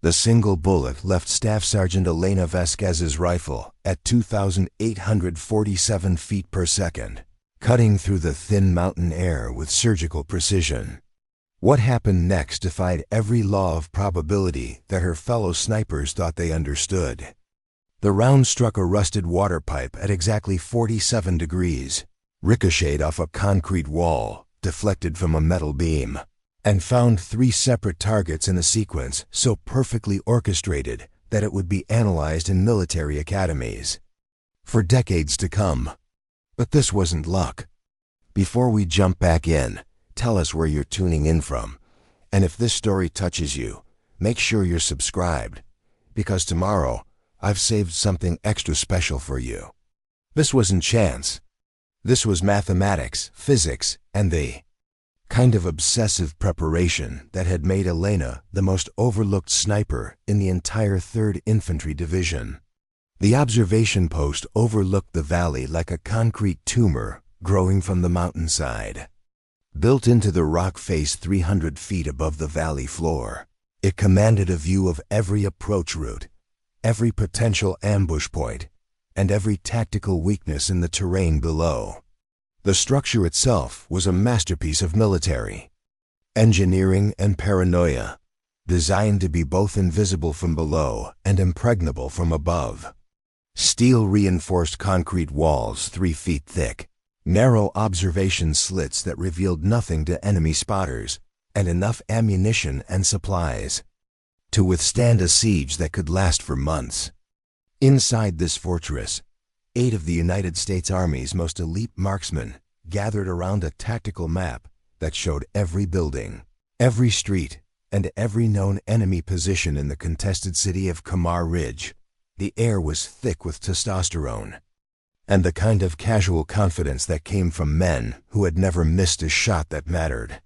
The single bullet left Staff Sergeant Elena Vasquez's rifle at 2,847 feet per second, cutting through the thin mountain air with surgical precision. What happened next defied every law of probability that her fellow snipers thought they understood. The round struck a rusted water pipe at exactly 47 degrees, ricocheted off a concrete wall, deflected from a metal beam, and found 3 separate targets in a sequence so perfectly orchestrated that it would be analyzed in military academies for decades to come. But this wasn't luck. Before we jump back in, tell us where you're tuning in from, and if this story touches you, make sure you're subscribed, because tomorrow I've saved something extra special for you. This wasn't chance. This was mathematics, physics, and the kind of obsessive preparation that had made Elena the most overlooked sniper in the entire 3rd Infantry Division. The observation post overlooked the valley like a concrete tumor growing from the mountainside. Built into the rock face 300 feet above the valley floor, it commanded a view of every approach route, every potential ambush point, and every tactical weakness in the terrain below. The structure itself was a masterpiece of military engineering and paranoia, designed to be both invisible from below and impregnable from above. Steel-reinforced concrete walls 3 feet thick, narrow observation slits that revealed nothing to enemy spotters, and enough ammunition and supplies to withstand a siege that could last for months. Inside this fortress, 8 of the United States Army's most elite marksmen gathered around a tactical map that showed every building, every street, and every known enemy position in the contested city of Qamar Ridge. The air was thick with testosterone, and the kind of casual confidence that came from men who had never missed a shot that mattered.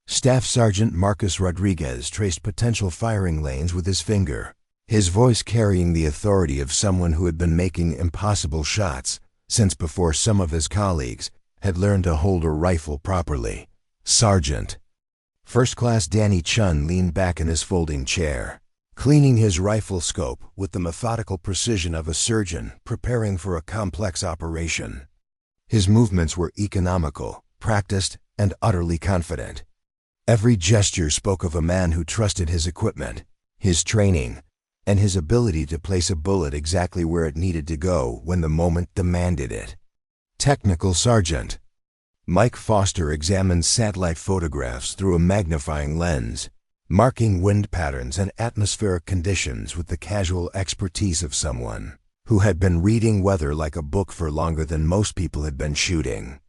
Staff Sergeant Marcus Rodriguez traced potential firing lanes with his finger, his voice carrying the authority of someone who had been making impossible shots since before some of his colleagues had learned to hold a rifle properly. Sergeant. First Class Danny Chun leaned back in his folding chair, cleaning his rifle scope with the methodical precision of a surgeon preparing for a complex operation. His movements were economical, practiced, and utterly confident. Every gesture spoke of a man who trusted his equipment, his training, and his ability to place a bullet exactly where it needed to go when the moment demanded it. Technical Sergeant. Mike Foster examined satellite photographs through a magnifying lens, marking wind patterns and atmospheric conditions with the casual expertise of someone who had been reading weather like a book for longer than most people had been shooting.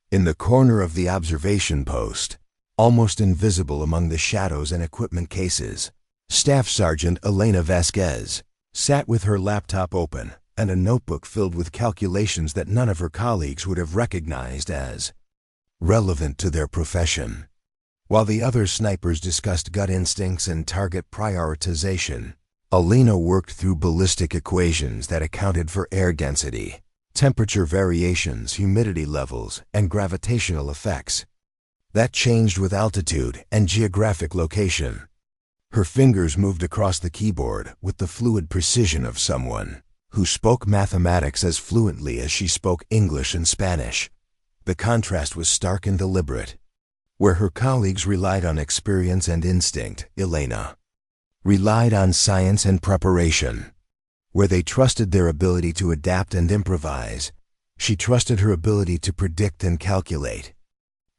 In the corner of the observation post, almost invisible among the shadows and equipment cases, Staff Sergeant Elena Vasquez sat with her laptop open and a notebook filled with calculations that none of her colleagues would have recognized as relevant to their profession. While the other snipers discussed gut instincts and target prioritization, Elena worked through ballistic equations that accounted for air density, temperature variations, humidity levels, and gravitational effects that changed with altitude and geographic location. Her fingers moved across the keyboard with the fluid precision of someone who spoke mathematics as fluently as she spoke English and Spanish. The contrast was stark and deliberate. Where her colleagues relied on experience and instinct, Elena relied on science and preparation. Where they trusted their ability to adapt and improvise, she trusted her ability to predict and calculate.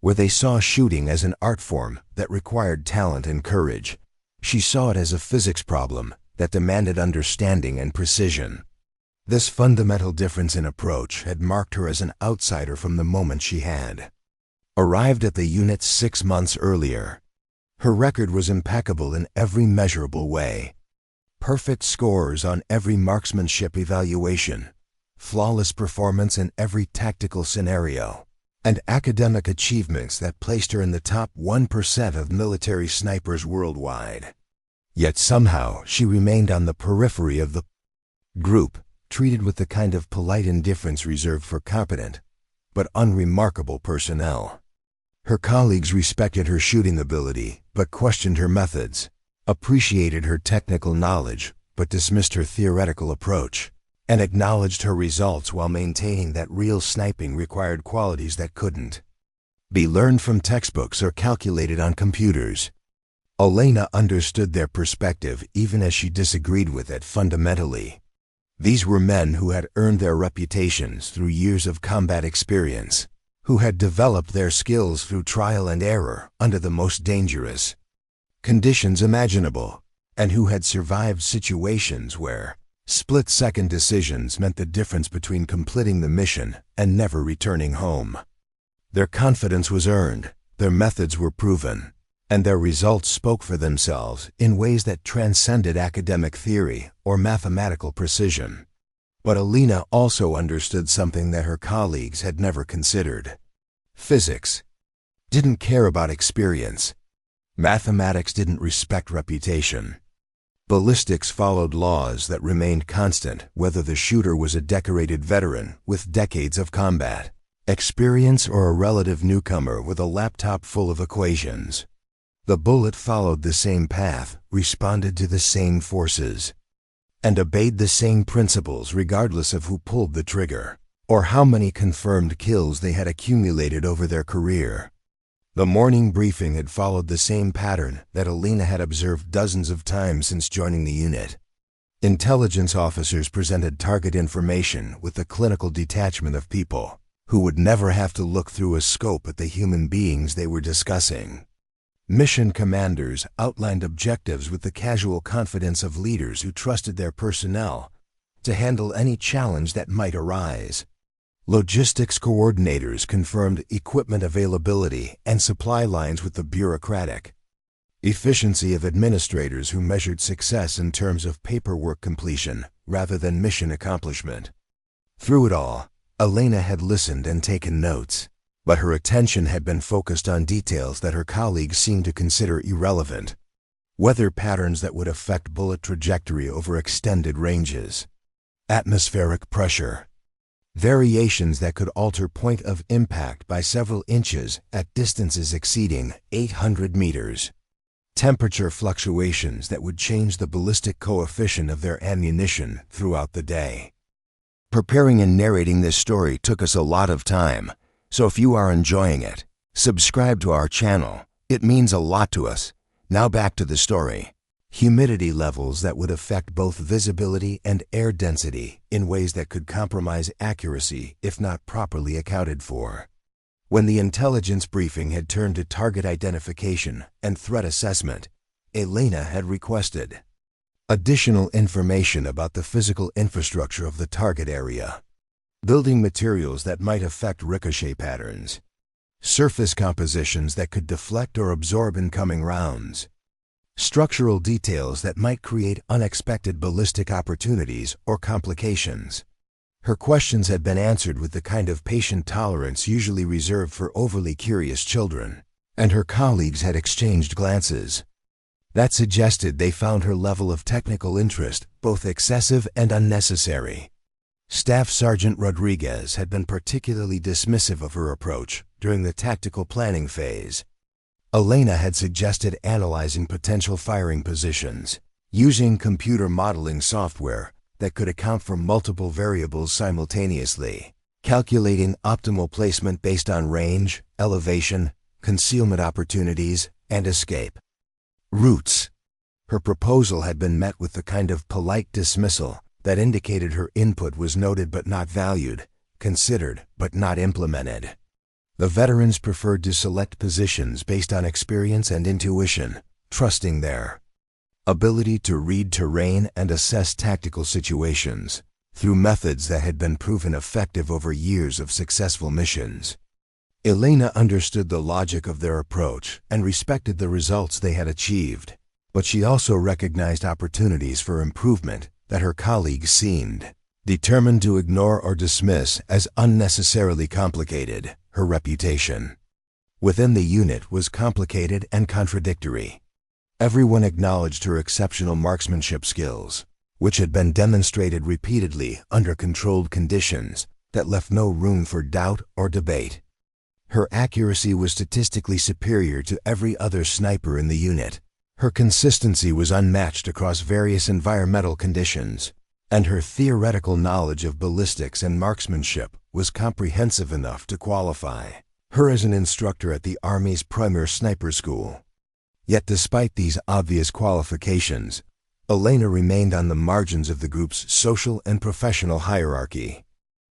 Where they saw shooting as an art form that required talent and courage, she saw it as a physics problem that demanded understanding and precision. This fundamental difference in approach had marked her as an outsider from the moment she had arrived at the unit 6 months earlier. Her record was impeccable in every measurable way. Perfect scores on every marksmanship evaluation, flawless performance in every tactical scenario, and academic achievements that placed her in the top 1% of military snipers worldwide. Yet somehow she remained on the periphery of the group, treated with the kind of polite indifference reserved for competent but unremarkable personnel. Her colleagues respected her shooting ability but questioned her methods, appreciated her technical knowledge but dismissed her theoretical approach, and acknowledged her results while maintaining that real sniping required qualities that couldn't be learned from textbooks or calculated on computers. Elena understood their perspective even as she disagreed with it fundamentally. These were men who had earned their reputations through years of combat experience, who had developed their skills through trial and error under the most dangerous conditions imaginable, and who had survived situations where split-second decisions meant the difference between completing the mission and never returning home. Their confidence was earned, their methods were proven, and their results spoke for themselves in ways that transcended academic theory or mathematical precision. But Elena also understood something that her colleagues had never considered. Physics didn't care about experience. Mathematics didn't respect reputation. Ballistics followed laws that remained constant whether the shooter was a decorated veteran with decades of combat experience or a relative newcomer with a laptop full of equations. The bullet followed the same path, responded to the same forces, and obeyed the same principles regardless of who pulled the trigger or how many confirmed kills they had accumulated over their career. The morning briefing had followed the same pattern that Elena had observed dozens of times since joining the unit. Intelligence officers presented target information with the clinical detachment of people who would never have to look through a scope at the human beings they were discussing. Mission commanders outlined objectives with the casual confidence of leaders who trusted their personnel to handle any challenge that might arise. Logistics coordinators confirmed equipment availability and supply lines with the bureaucratic efficiency of administrators who measured success in terms of paperwork completion rather than mission accomplishment. Through it all, Elena had listened and taken notes, but her attention had been focused on details that her colleagues seemed to consider irrelevant. Weather patterns that would affect bullet trajectory over extended ranges. Atmospheric pressure. Variations that could alter point of impact by several inches at distances exceeding 800 meters. Temperature fluctuations that would change the ballistic coefficient of their ammunition throughout the day. Preparing and narrating this story took us a lot of time, so if you are enjoying it, subscribe to our channel. It means a lot to us. Now back to the story. Humidity levels that would affect both visibility and air density in ways that could compromise accuracy if not properly accounted for. When the intelligence briefing had turned to target identification and threat assessment, Elena had requested additional information about the physical infrastructure of the target area, building materials that might affect ricochet patterns, surface compositions that could deflect or absorb incoming rounds, structural details that might create unexpected ballistic opportunities or complications. Her questions had been answered with the kind of patient tolerance usually reserved for overly curious children, and her colleagues had exchanged glances that suggested they found her level of technical interest both excessive and unnecessary. Staff Sergeant Rodriguez had been particularly dismissive of her approach during the tactical planning phase. Elena had suggested analyzing potential firing positions, using computer modeling software that could account for multiple variables simultaneously, calculating optimal placement based on range, elevation, concealment opportunities, and escape routes. Her proposal had been met with the kind of polite dismissal that indicated her input was noted but not valued, considered but not implemented. The veterans preferred to select positions based on experience and intuition, trusting their ability to read terrain and assess tactical situations through methods that had been proven effective over years of successful missions. Elena understood the logic of their approach and respected the results they had achieved, but she also recognized opportunities for improvement that her colleagues seemed determined to ignore or dismiss as unnecessarily complicated. Her reputation within the unit was complicated and contradictory. Everyone acknowledged her exceptional marksmanship skills, which had been demonstrated repeatedly under controlled conditions that left no room for doubt or debate. Her accuracy was statistically superior to every other sniper in the unit, Her consistency was unmatched across various environmental conditions, and her theoretical knowledge of ballistics and marksmanship was comprehensive enough to qualify her as an instructor at the Army's premier sniper school. Yet despite these obvious qualifications, Elena remained on the margins of the group's social and professional hierarchy.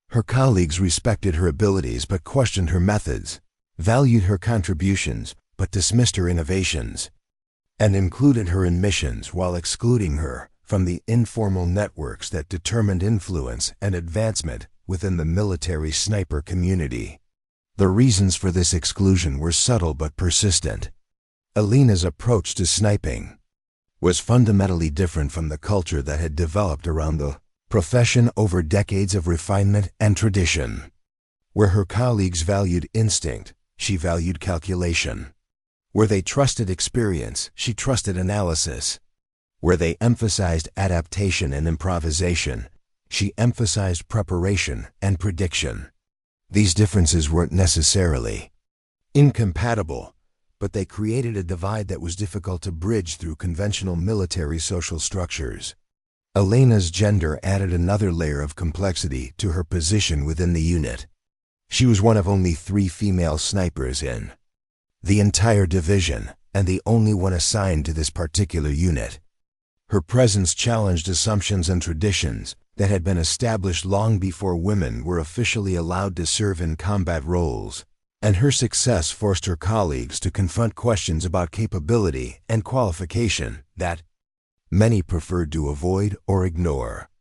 Her colleagues respected her abilities but questioned her methods, valued her contributions but dismissed her innovations, and included her in missions while excluding her from the informal networks that determined influence and advancement within the military sniper community. The reasons for this exclusion were subtle but persistent. Elena's approach to sniping was fundamentally different from the culture that had developed around the profession over decades of refinement and tradition. Where her colleagues valued instinct, she valued calculation. Where they trusted experience, she trusted analysis. Where they emphasized adaptation and improvisation, she emphasized preparation and prediction. These differences weren't necessarily incompatible, but they created a divide that was difficult to bridge through conventional military social structures. Elena's gender added another layer of complexity to her position within the unit. She was one of only 3 female snipers in the entire division, and the only one assigned to this particular unit. Her presence challenged assumptions and traditions that had been established long before women were officially allowed to serve in combat roles, and her success forced her colleagues to confront questions about capability and qualification that many preferred to avoid or ignore.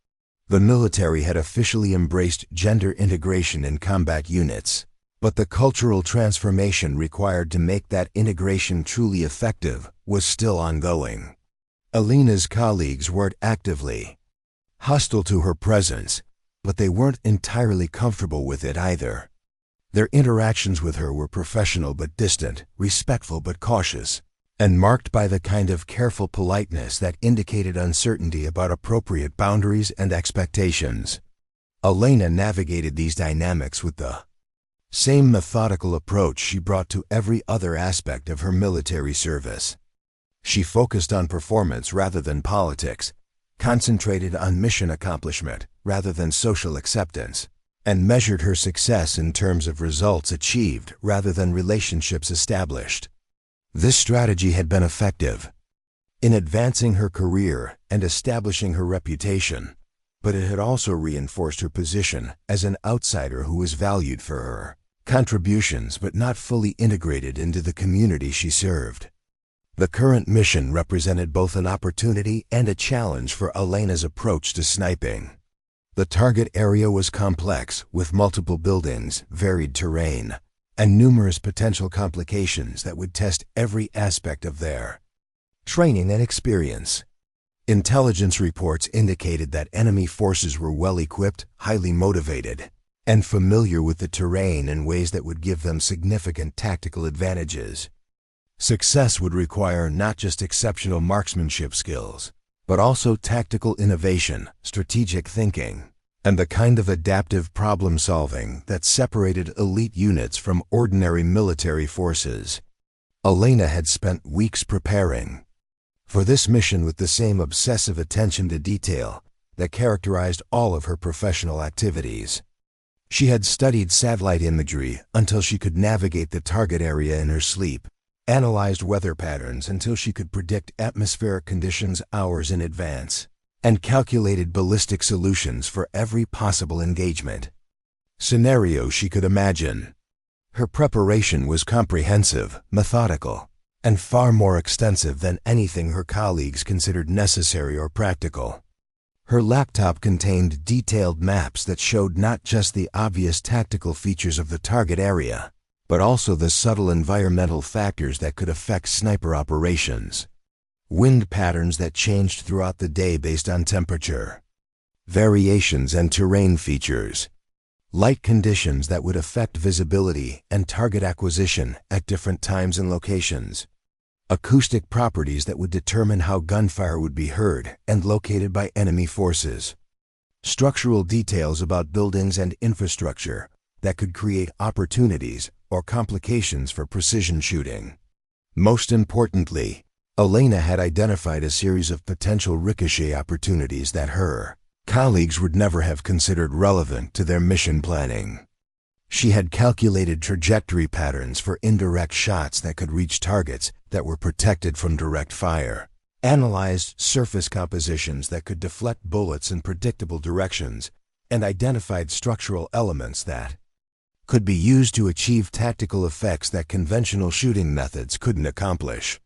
The military had officially embraced gender integration in combat units, but the cultural transformation required to make that integration truly effective was still ongoing. Elena's colleagues weren't actively hostile to her presence, but they weren't entirely comfortable with it either. Their interactions with her were professional but distant, respectful but cautious, and marked by the kind of careful politeness that indicated uncertainty about appropriate boundaries and expectations. Elena navigated these dynamics with the same methodical approach she brought to every other aspect of her military service. She focused on performance rather than politics, concentrated on mission accomplishment rather than social acceptance, and measured her success in terms of results achieved rather than relationships established. This strategy had been effective in advancing her career and establishing her reputation, but it had also reinforced her position as an outsider who was valued for her contributions but not fully integrated into the community she served. The current mission represented both an opportunity and a challenge for Elena's approach to sniping. The target area was complex, with multiple buildings, varied terrain, and numerous potential complications that would test every aspect of their training and experience. Intelligence reports indicated that enemy forces were well-equipped, highly motivated, and familiar with the terrain in ways that would give them significant tactical advantages. Success would require not just exceptional marksmanship skills, but also tactical innovation, strategic thinking, and the kind of adaptive problem-solving that separated elite units from ordinary military forces. Elena had spent weeks preparing for this mission with the same obsessive attention to detail that characterized all of her professional activities. She had studied satellite imagery until she could navigate the target area in her sleep, analyzed weather patterns until she could predict atmospheric conditions hours in advance, and calculated ballistic solutions for every possible engagement scenario she could imagine. Her preparation was comprehensive, methodical, and far more extensive than anything her colleagues considered necessary or practical. Her laptop contained detailed maps that showed not just the obvious tactical features of the target area, but also the subtle environmental factors that could affect sniper operations. Wind patterns that changed throughout the day based on temperature, variations and terrain features, light conditions that would affect visibility and target acquisition at different times and locations, acoustic properties that would determine how gunfire would be heard and located by enemy forces, structural details about buildings and infrastructure that could create opportunities or complications for precision shooting. Most importantly, Elena had identified a series of potential ricochet opportunities that her colleagues would never have considered relevant to their mission planning. She had calculated trajectory patterns for indirect shots that could reach targets that were protected from direct fire, analyzed surface compositions that could deflect bullets in predictable directions, and identified structural elements that could be used to achieve tactical effects that conventional shooting methods couldn't accomplish.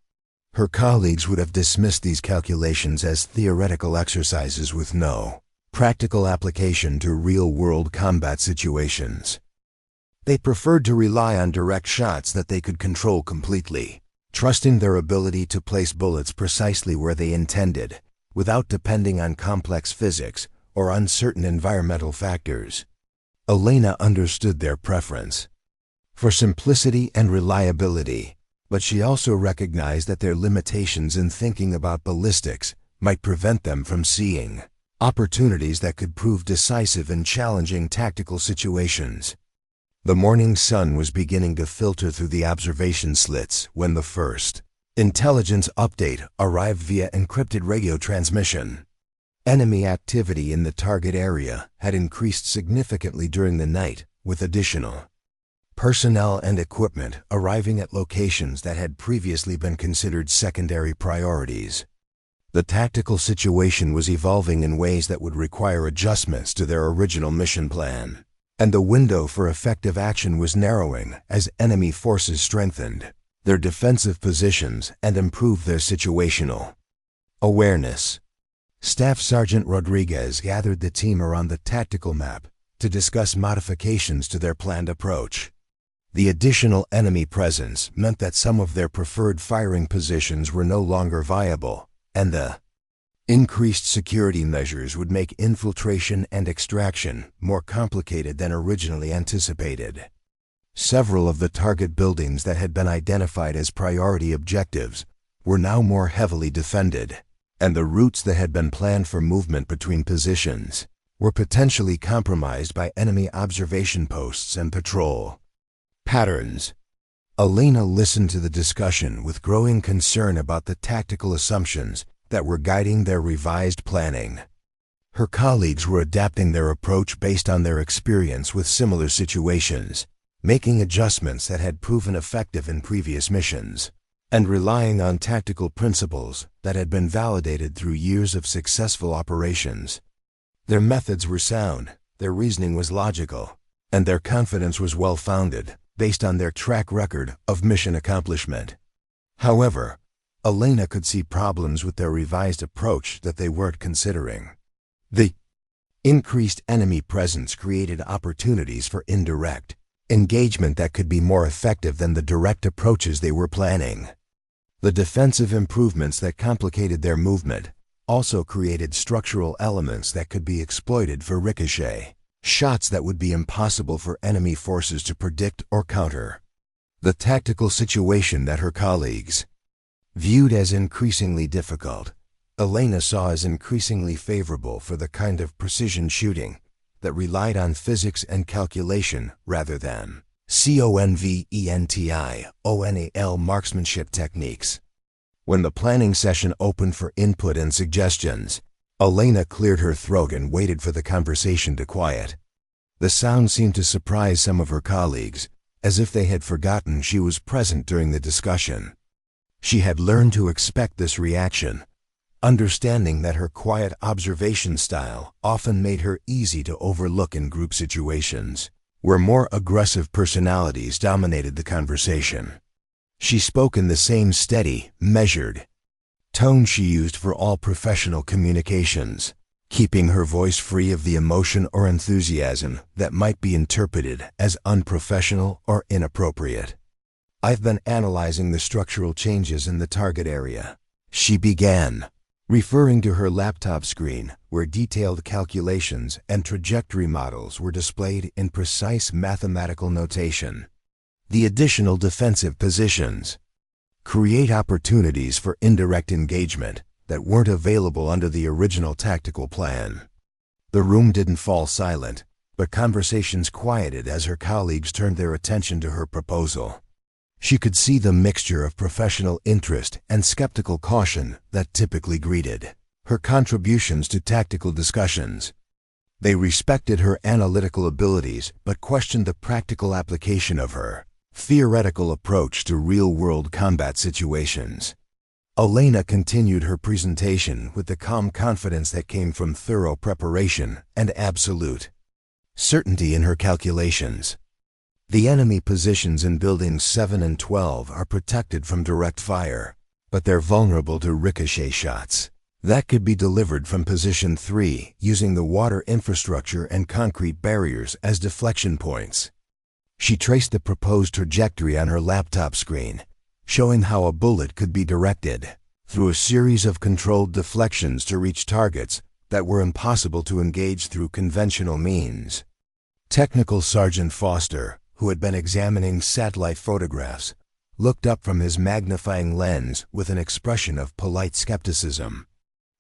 Her colleagues would have dismissed these calculations as theoretical exercises with no practical application to real-world combat situations. They preferred to rely on direct shots that they could control completely, trusting their ability to place bullets precisely where they intended, without depending on complex physics or uncertain environmental factors. Elena understood their preference for simplicity and reliability, but she also recognized that their limitations in thinking about ballistics might prevent them from seeing opportunities that could prove decisive in challenging tactical situations. The morning sun was beginning to filter through the observation slits when the first intelligence update arrived via encrypted radio transmission. Enemy activity in the target area had increased significantly during the night, with additional personnel and equipment arriving at locations that had previously been considered secondary priorities. The tactical situation was evolving in ways that would require adjustments to their original mission plan, and the window for effective action was narrowing as enemy forces strengthened their defensive positions and improved their situational awareness. Staff Sergeant Rodriguez gathered the team around the tactical map to discuss modifications to their planned approach. The additional enemy presence meant that some of their preferred firing positions were no longer viable, and the increased security measures would make infiltration and extraction more complicated than originally anticipated. Several of the target buildings that had been identified as priority objectives were now more heavily defended, and the routes that had been planned for movement between positions were potentially compromised by enemy observation posts and patrol patterns. Elena listened to the discussion with growing concern about the tactical assumptions that were guiding their revised planning. Her colleagues were adapting their approach based on their experience with similar situations, making adjustments that had proven effective in previous missions, and relying on tactical principles that had been validated through years of successful operations. Their methods were sound, their reasoning was logical, and their confidence was well-founded, based on their track record of mission accomplishment. However, Elena could see problems with their revised approach that they weren't considering. The increased enemy presence created opportunities for indirect engagement that could be more effective than the direct approaches they were planning. The defensive improvements that complicated their movement also created structural elements that could be exploited for ricochet shots that would be impossible for enemy forces to predict or counter. The tactical situation that her colleagues viewed as increasingly difficult, Elena saw as increasingly favorable for the kind of precision shooting that relied on physics and calculation rather than conventional marksmanship techniques. When the planning session opened for input and suggestions, Elena cleared her throat and waited for the conversation to quiet. The sound seemed to surprise some of her colleagues, as if they had forgotten she was present during the discussion. She had learned to expect this reaction, understanding that her quiet observation style often made her easy to overlook in group situations, where more aggressive personalities dominated the conversation. She spoke in the same steady, measured tone she used for all professional communications, keeping her voice free of the emotion or enthusiasm that might be interpreted as unprofessional or inappropriate. "I've been analyzing the structural changes in the target area," she began, referring to her laptop screen where detailed calculations and trajectory models were displayed in precise mathematical notation. The additional defensive positions create opportunities for indirect engagement that weren't available under the original tactical plan. The room didn't fall silent, but conversations quieted as her colleagues turned their attention to her proposal. She could see the mixture of professional interest and skeptical caution that typically greeted her contributions to tactical discussions. They respected her analytical abilities but questioned the practical application of her theoretical approach to real-world combat situations. Elena continued her presentation with the calm confidence that came from thorough preparation and absolute certainty in her calculations. The enemy positions in Buildings 7 and 12 are protected from direct fire, but they're vulnerable to ricochet shots that could be delivered from Position 3 using the water infrastructure and concrete barriers as deflection points. She traced the proposed trajectory on her laptop screen, showing how a bullet could be directed through a series of controlled deflections to reach targets that were impossible to engage through conventional means. Technical Sergeant Foster, who had been examining satellite photographs, looked up from his magnifying lens with an expression of polite skepticism.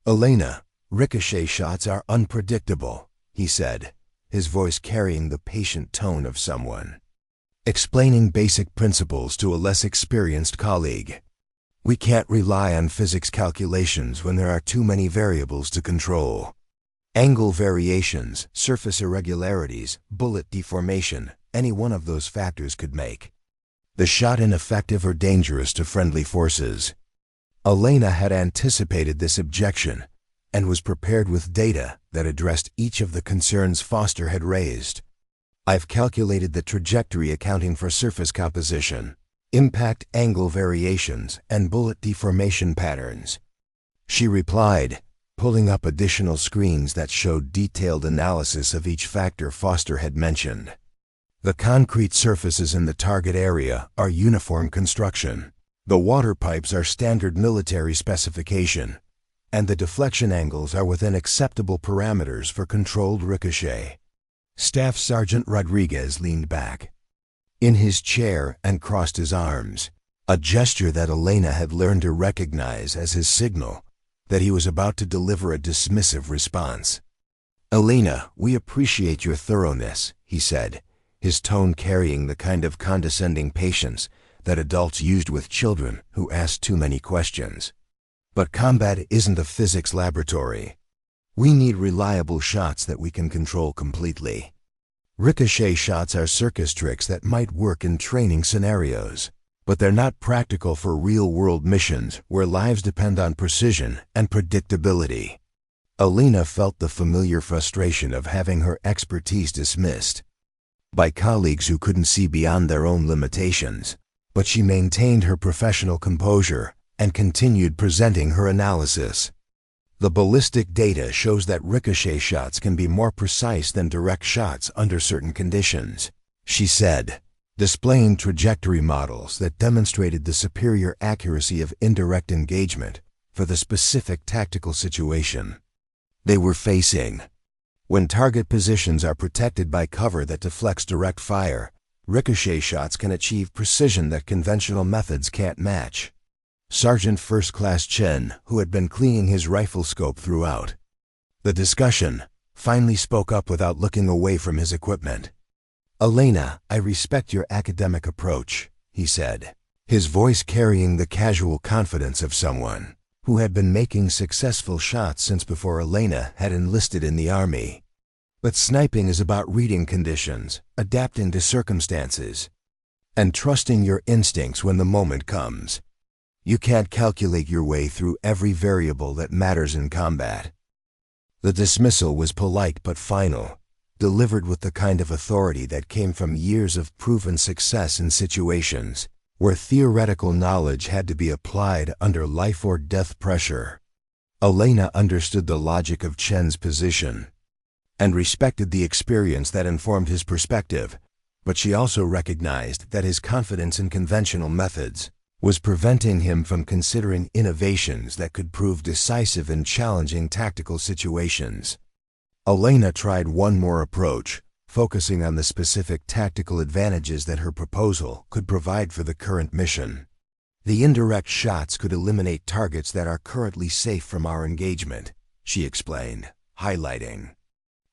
"Elena, ricochet shots are unpredictable," he said, his voice carrying the patient tone of someone explaining basic principles to a less experienced colleague. "We can't rely on physics calculations when there are too many variables to control. Angle variations, surface irregularities, bullet deformation, any one of those factors could make the shot ineffective or dangerous to friendly forces." Elena had anticipated this objection and was prepared with data that addressed each of the concerns Foster had raised. "I've calculated the trajectory accounting for surface composition, impact angle variations, and bullet deformation patterns," she replied, pulling up additional screens that showed detailed analysis of each factor Foster had mentioned. "The concrete surfaces in the target area are uniform construction. The water pipes are standard military specification, and the deflection angles are within acceptable parameters for controlled ricochet." Staff Sergeant Rodriguez leaned back in his chair and crossed his arms, a gesture that Elena had learned to recognize as his signal that he was about to deliver a dismissive response. "Elena, we appreciate your thoroughness," he said, his tone carrying the kind of condescending patience that adults used with children who asked too many questions. "But combat isn't a physics laboratory. We need reliable shots that we can control completely. Ricochet shots are circus tricks that might work in training scenarios, but they're not practical for real-world missions where lives depend on precision and predictability." Elena felt the familiar frustration of having her expertise dismissed by colleagues who couldn't see beyond their own limitations, but she maintained her professional composure and continued presenting her analysis. "The ballistic data shows that ricochet shots can be more precise than direct shots under certain conditions," she said, displaying trajectory models that demonstrated the superior accuracy of indirect engagement for the specific tactical situation they were facing. "When target positions are protected by cover that deflects direct fire, ricochet shots can achieve precision that conventional methods can't match." Sergeant First Class Chen, who had been cleaning his rifle scope throughout the discussion, finally spoke up without looking away from his equipment. "Elena, I respect your academic approach," he said, his voice carrying the casual confidence of someone who had been making successful shots since before Elena had enlisted in the Army. "But sniping is about reading conditions, adapting to circumstances, and trusting your instincts when the moment comes. You can't calculate your way through every variable that matters in combat." The dismissal was polite but final, delivered with the kind of authority that came from years of proven success in situations where theoretical knowledge had to be applied under life-or-death pressure. Elena understood the logic of Chen's position and respected the experience that informed his perspective, but she also recognized that his confidence in conventional methods was preventing him from considering innovations that could prove decisive in challenging tactical situations. Elena tried one more approach, focusing on the specific tactical advantages that her proposal could provide for the current mission. "The indirect shots could eliminate targets that are currently safe from our engagement," she explained, highlighting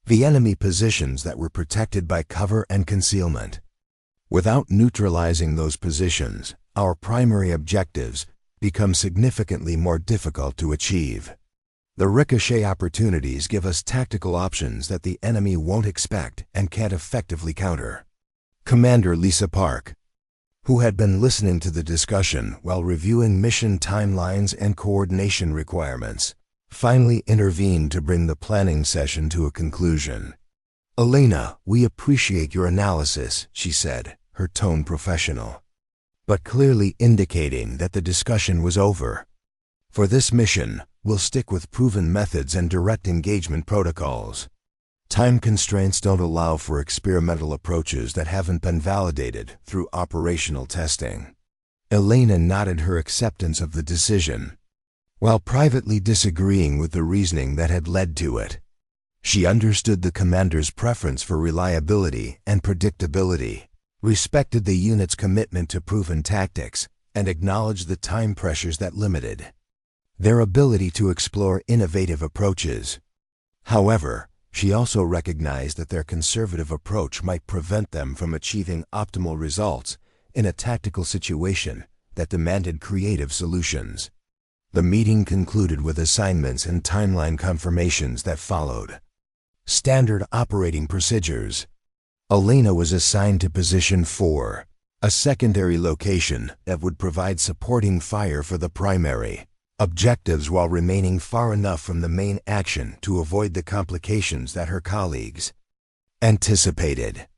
the enemy positions that were protected by cover and concealment. Without neutralizing those positions, our primary objectives become significantly more difficult to achieve. The ricochet opportunities give us tactical options that the enemy won't expect and can't effectively counter. Commander Lisa Park, who had been listening to the discussion while reviewing mission timelines and coordination requirements, finally intervened to bring the planning session to a conclusion. "Elena, we appreciate your analysis," she said, her tone professional, but clearly indicating that the discussion was over. "For this mission, we'll stick with proven methods and direct engagement protocols. Time constraints don't allow for experimental approaches that haven't been validated through operational testing." Elena nodded her acceptance of the decision, while privately disagreeing with the reasoning that had led to it. She understood the commander's preference for reliability and predictability, respected the unit's commitment to proven tactics, and acknowledged the time pressures that limited their ability to explore innovative approaches. However, she also recognized that their conservative approach might prevent them from achieving optimal results in a tactical situation that demanded creative solutions. The meeting concluded with assignments and timeline confirmations that followed. Standard operating procedures. Elena was assigned to Position 4, a secondary location that would provide supporting fire for the primary objectives while remaining far enough from the main action to avoid the complications that her colleagues anticipated.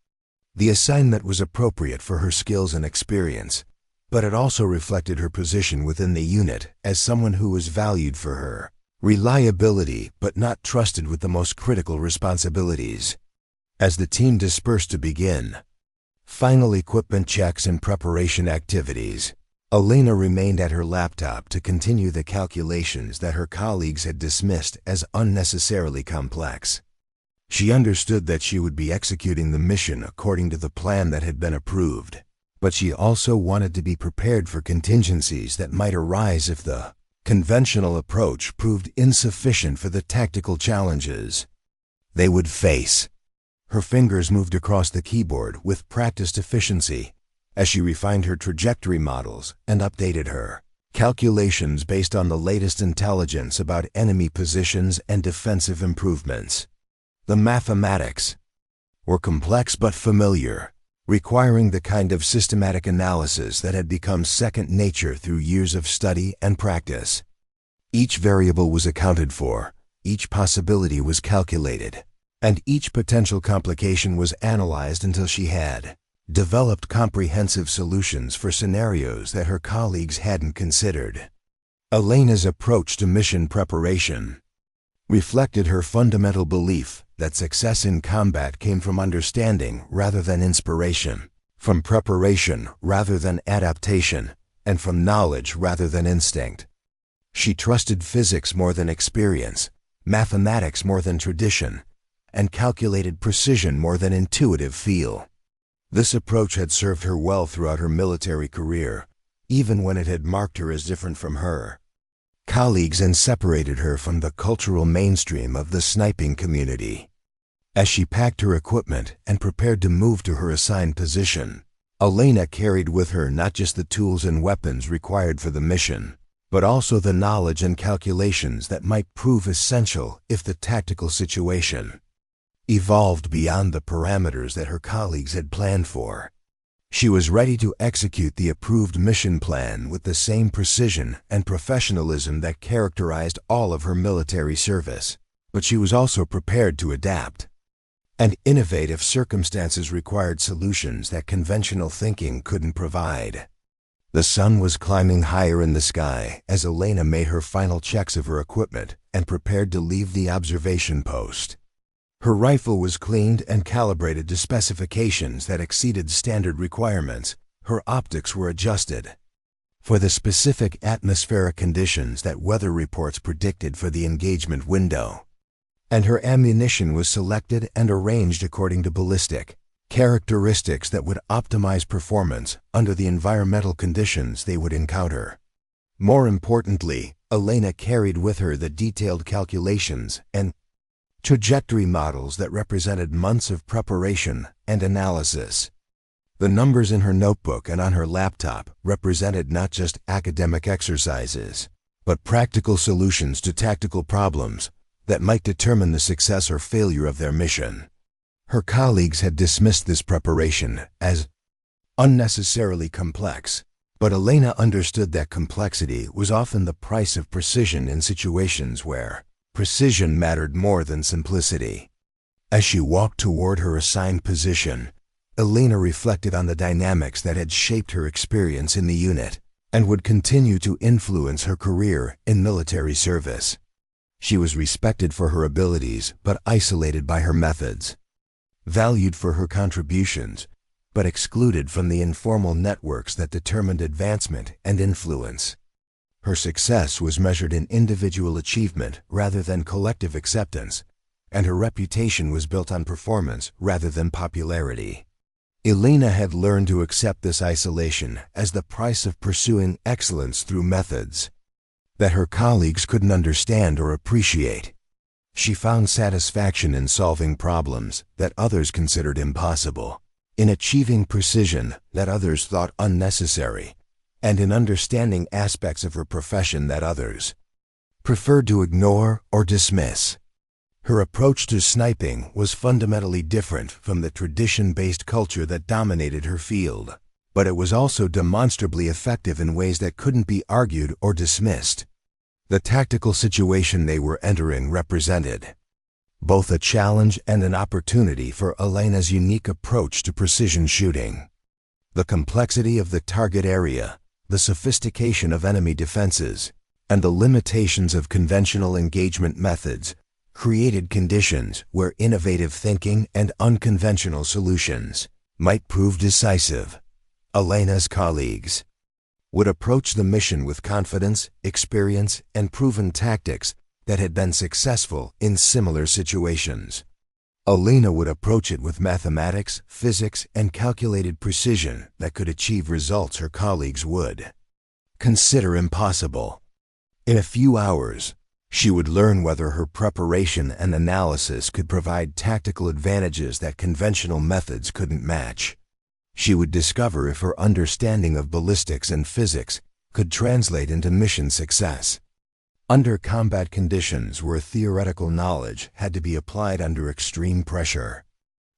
The assignment was appropriate for her skills and experience, but it also reflected her position within the unit as someone who was valued for her reliability but not trusted with the most critical responsibilities. As the team dispersed to begin final equipment checks and preparation activities, Elena remained at her laptop to continue the calculations that her colleagues had dismissed as unnecessarily complex. She understood that she would be executing the mission according to the plan that had been approved, but she also wanted to be prepared for contingencies that might arise if the conventional approach proved insufficient for the tactical challenges they would face. Her fingers moved across the keyboard with practiced efficiency as she refined her trajectory models and updated her calculations based on the latest intelligence about enemy positions and defensive improvements. The mathematics were complex but familiar, requiring the kind of systematic analysis that had become second nature through years of study and practice. Each variable was accounted for, each possibility was calculated, and each potential complication was analyzed until she had developed comprehensive solutions for scenarios that her colleagues hadn't considered. Elena's approach to mission preparation reflected her fundamental belief that success in combat came from understanding rather than inspiration, from preparation rather than adaptation, and from knowledge rather than instinct. She trusted physics more than experience, mathematics more than tradition, and calculated precision more than intuitive feel. This approach had served her well throughout her military career, even when it had marked her as different from her colleagues and separated her from the cultural mainstream of the sniping community. As she packed her equipment and prepared to move to her assigned position, Elena carried with her not just the tools and weapons required for the mission, but also the knowledge and calculations that might prove essential if the tactical situation evolved beyond the parameters that her colleagues had planned for. She was ready to execute the approved mission plan with the same precision and professionalism that characterized all of her military service, but she was also prepared to adapt and innovate if circumstances required solutions that conventional thinking couldn't provide. The sun was climbing higher in the sky as Elena made her final checks of her equipment and prepared to leave the observation post. Her rifle was cleaned and calibrated to specifications that exceeded standard requirements. Her optics were adjusted for the specific atmospheric conditions that weather reports predicted for the engagement window, and her ammunition was selected and arranged according to ballistic characteristics that would optimize performance under the environmental conditions they would encounter. More importantly, Elena carried with her the detailed calculations and trajectory models that represented months of preparation and analysis. The numbers in her notebook and on her laptop represented not just academic exercises, but practical solutions to tactical problems that might determine the success or failure of their mission. Her colleagues had dismissed this preparation as unnecessarily complex, but Elena understood that complexity was often the price of precision in situations where precision mattered more than simplicity. As she walked toward her assigned position, Elena reflected on the dynamics that had shaped her experience in the unit and would continue to influence her career in military service. She was respected for her abilities but isolated by her methods, valued for her contributions but excluded from the informal networks that determined advancement and influence. Her success was measured in individual achievement rather than collective acceptance, and her reputation was built on performance rather than popularity. Elena had learned to accept this isolation as the price of pursuing excellence through methods that her colleagues couldn't understand or appreciate. She found satisfaction in solving problems that others considered impossible, in achieving precision that others thought unnecessary, and in understanding aspects of her profession that others preferred to ignore or dismiss. Her approach to sniping was fundamentally different from the tradition-based culture that dominated her field, but it was also demonstrably effective in ways that couldn't be argued or dismissed. The tactical situation they were entering represented both a challenge and an opportunity for Elena's unique approach to precision shooting. The complexity of the target area, the sophistication of enemy defenses, and the limitations of conventional engagement methods created conditions where innovative thinking and unconventional solutions might prove decisive. Elena's colleagues would approach the mission with confidence, experience, and proven tactics that had been successful in similar situations. Elena would approach it with mathematics, physics, and calculated precision that could achieve results her colleagues would consider impossible. In a few hours, she would learn whether her preparation and analysis could provide tactical advantages that conventional methods couldn't match. She would discover if her understanding of ballistics and physics could translate into mission success. Under combat conditions where theoretical knowledge had to be applied under extreme pressure.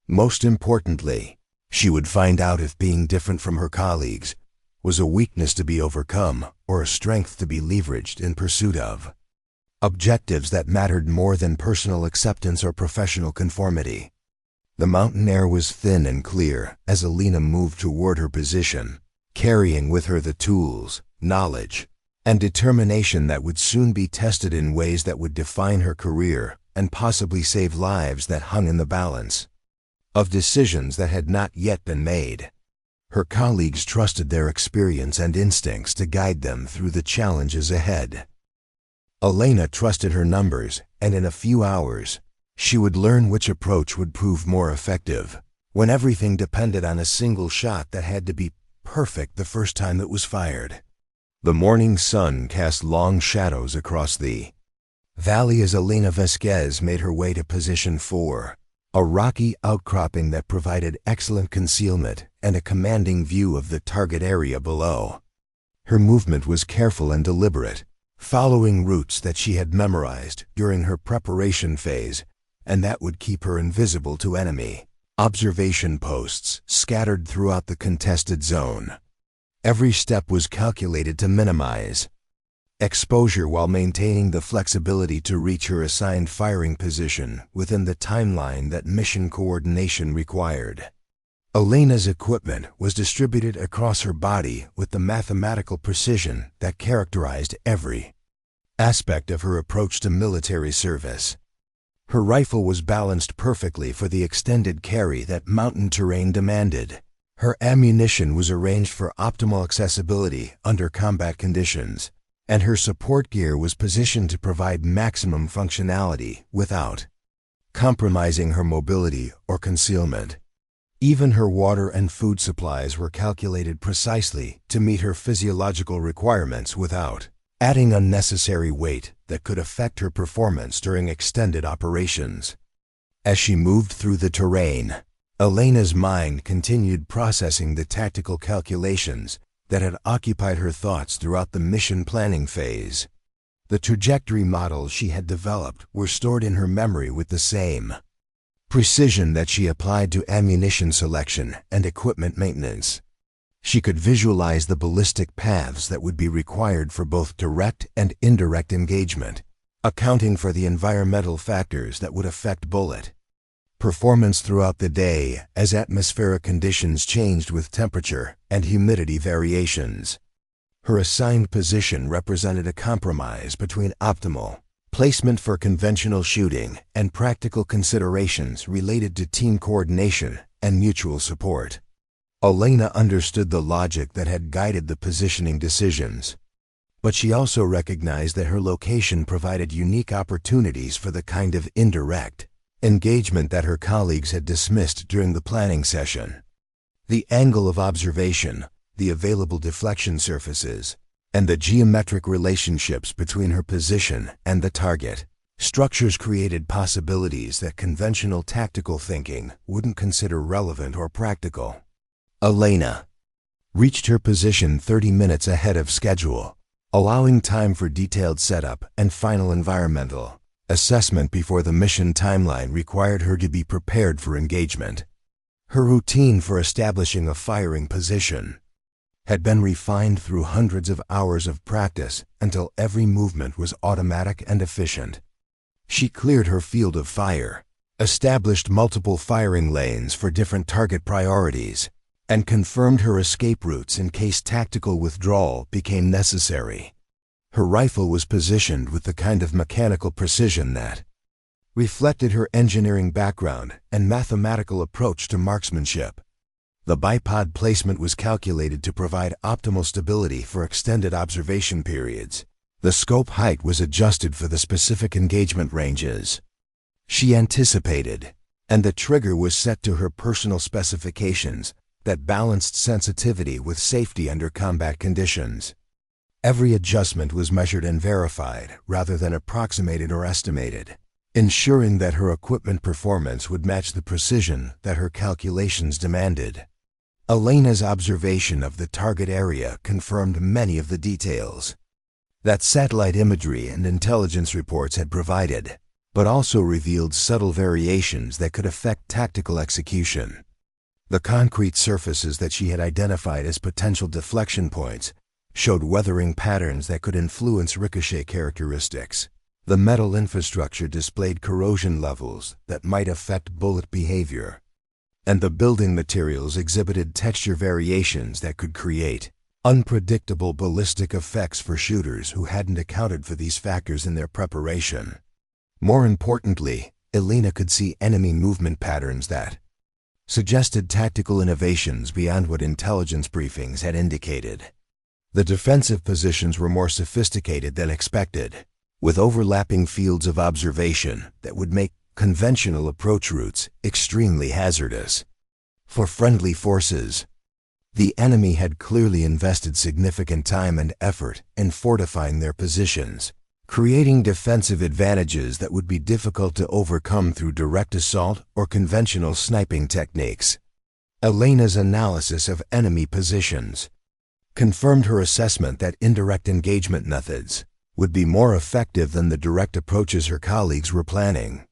Most importantly, she would find out if being different from her colleagues was a weakness to be overcome or a strength to be leveraged in pursuit of objectives that mattered more than personal acceptance or professional conformity. The mountain air was thin and clear as Elena moved toward her position, carrying with her the tools, knowledge, and determination that would soon be tested in ways that would define her career and possibly save lives that hung in the balance of decisions that had not yet been made. Her colleagues trusted their experience and instincts to guide them through the challenges ahead. Elena trusted her numbers, and in a few hours, she would learn which approach would prove more effective when everything depended on a single shot that had to be perfect the first time it was fired. The morning sun cast long shadows across the valley as Elena Vasquez made her way to Position 4, a rocky outcropping that provided excellent concealment and a commanding view of the target area below. Her movement was careful and deliberate, following routes that she had memorized during her preparation phase and that would keep her invisible to enemy observation posts scattered throughout the contested zone. Every step was calculated to minimize exposure while maintaining the flexibility to reach her assigned firing position within the timeline that mission coordination required. Elena's equipment was distributed across her body with the mathematical precision that characterized every aspect of her approach to military service. Her rifle was balanced perfectly for the extended carry that mountain terrain demanded. Her ammunition was arranged for optimal accessibility under combat conditions, and her support gear was positioned to provide maximum functionality without compromising her mobility or concealment. Even her water and food supplies were calculated precisely to meet her physiological requirements without adding unnecessary weight that could affect her performance during extended operations. As she moved through the terrain, Elena's mind continued processing the tactical calculations that had occupied her thoughts throughout the mission planning phase. The trajectory models she had developed were stored in her memory with the same precision that she applied to ammunition selection and equipment maintenance. She could visualize the ballistic paths that would be required for both direct and indirect engagement, accounting for the environmental factors that would affect bullet performance throughout the day as atmospheric conditions changed with temperature and humidity variations. Her assigned position represented a compromise between optimal placement for conventional shooting and practical considerations related to team coordination and mutual support. Elena understood the logic that had guided the positioning decisions, but she also recognized that her location provided unique opportunities for the kind of indirect engagement that her colleagues had dismissed during the planning session. The angle of observation, the available deflection surfaces, and the geometric relationships between her position and the target structures created possibilities that conventional tactical thinking wouldn't consider relevant or practical. Elena reached her position 30 minutes ahead of schedule, allowing time for detailed setup and final environmental assessment before the mission timeline required her to be prepared for engagement. Her routine for establishing a firing position had been refined through hundreds of hours of practice until every movement was automatic and efficient. She cleared her field of fire, established multiple firing lanes for different target priorities, and confirmed her escape routes in case tactical withdrawal became necessary. Her rifle was positioned with the kind of mechanical precision that reflected her engineering background and mathematical approach to marksmanship. The bipod placement was calculated to provide optimal stability for extended observation periods. The scope height was adjusted for the specific engagement ranges she anticipated, and the trigger was set to her personal specifications that balanced sensitivity with safety under combat conditions. Every adjustment was measured and verified rather than approximated or estimated, ensuring that her equipment performance would match the precision that her calculations demanded. Elena's observation of the target area confirmed many of the details that satellite imagery and intelligence reports had provided, but also revealed subtle variations that could affect tactical execution. The concrete surfaces that she had identified as potential deflection points showed weathering patterns that could influence ricochet characteristics. The metal infrastructure displayed corrosion levels that might affect bullet behavior, and the building materials exhibited texture variations that could create unpredictable ballistic effects for shooters who hadn't accounted for these factors in their preparation. More importantly, Elena could see enemy movement patterns that suggested tactical innovations beyond what intelligence briefings had indicated. The defensive positions were more sophisticated than expected, with overlapping fields of observation that would make conventional approach routes extremely hazardous. For friendly forces, the enemy had clearly invested significant time and effort in fortifying their positions, creating defensive advantages that would be difficult to overcome through direct assault or conventional sniping techniques. Elena's analysis of enemy positions confirmed her assessment that indirect engagement methods would be more effective than the direct approaches her colleagues were planning.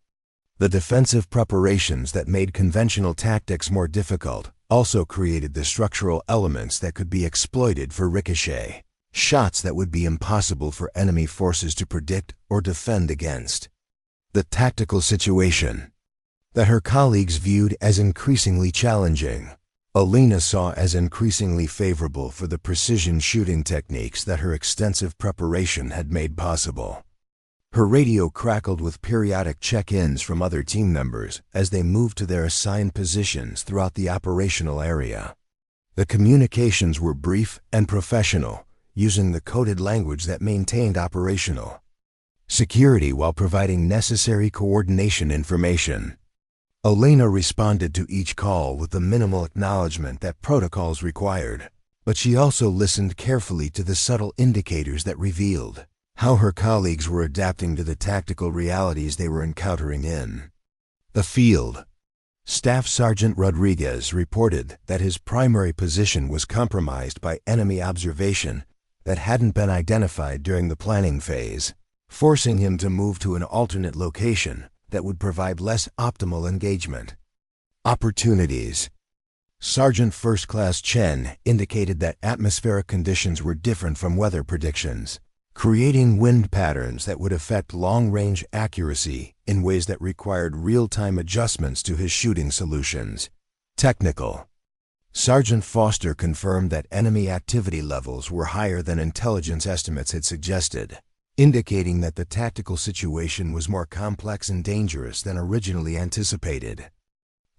The defensive preparations that made conventional tactics more difficult also created the structural elements that could be exploited for ricochet shots that would be impossible for enemy forces to predict or defend against. The tactical situation that her colleagues viewed as increasingly challenging, Elena saw as increasingly favorable for the precision shooting techniques that her extensive preparation had made possible. Her radio crackled with periodic check-ins from other team members as they moved to their assigned positions throughout the operational area. The communications were brief and professional, using the coded language that maintained operational security while providing necessary coordination information. Elena responded to each call with the minimal acknowledgement that protocols required, but she also listened carefully to the subtle indicators that revealed how her colleagues were adapting to the tactical realities they were encountering in the field. Staff Sergeant Rodriguez reported that his primary position was compromised by enemy observation that hadn't been identified during the planning phase, forcing him to move to an alternate location that would provide less optimal engagement. Opportunities. Sergeant First Class Chen indicated that atmospheric conditions were different from weather predictions, creating wind patterns that would affect long-range accuracy in ways that required real-time adjustments to his shooting solutions. Technical. Sergeant Foster confirmed that enemy activity levels were higher than intelligence estimates had suggested, indicating that the tactical situation was more complex and dangerous than originally anticipated.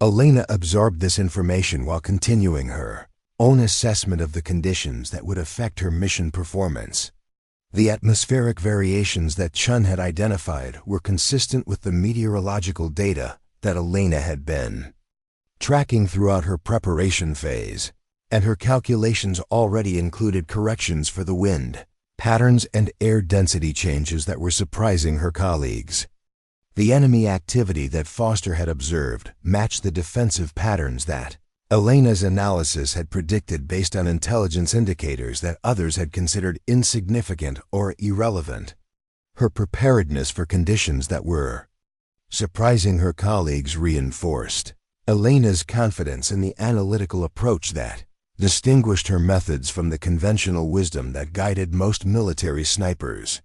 Elena absorbed this information while continuing her own assessment of the conditions that would affect her mission performance. The atmospheric variations that Chun had identified were consistent with the meteorological data that Elena had been tracking throughout her preparation phase, and her calculations already included corrections for the wind patterns and air density changes that were surprising her colleagues. The enemy activity that Foster had observed matched the defensive patterns that Elena's analysis had predicted based on intelligence indicators that others had considered insignificant or irrelevant. Her preparedness for conditions that were surprising her colleagues reinforced Elena's confidence in the analytical approach that distinguished her methods from the conventional wisdom that guided most military snipers.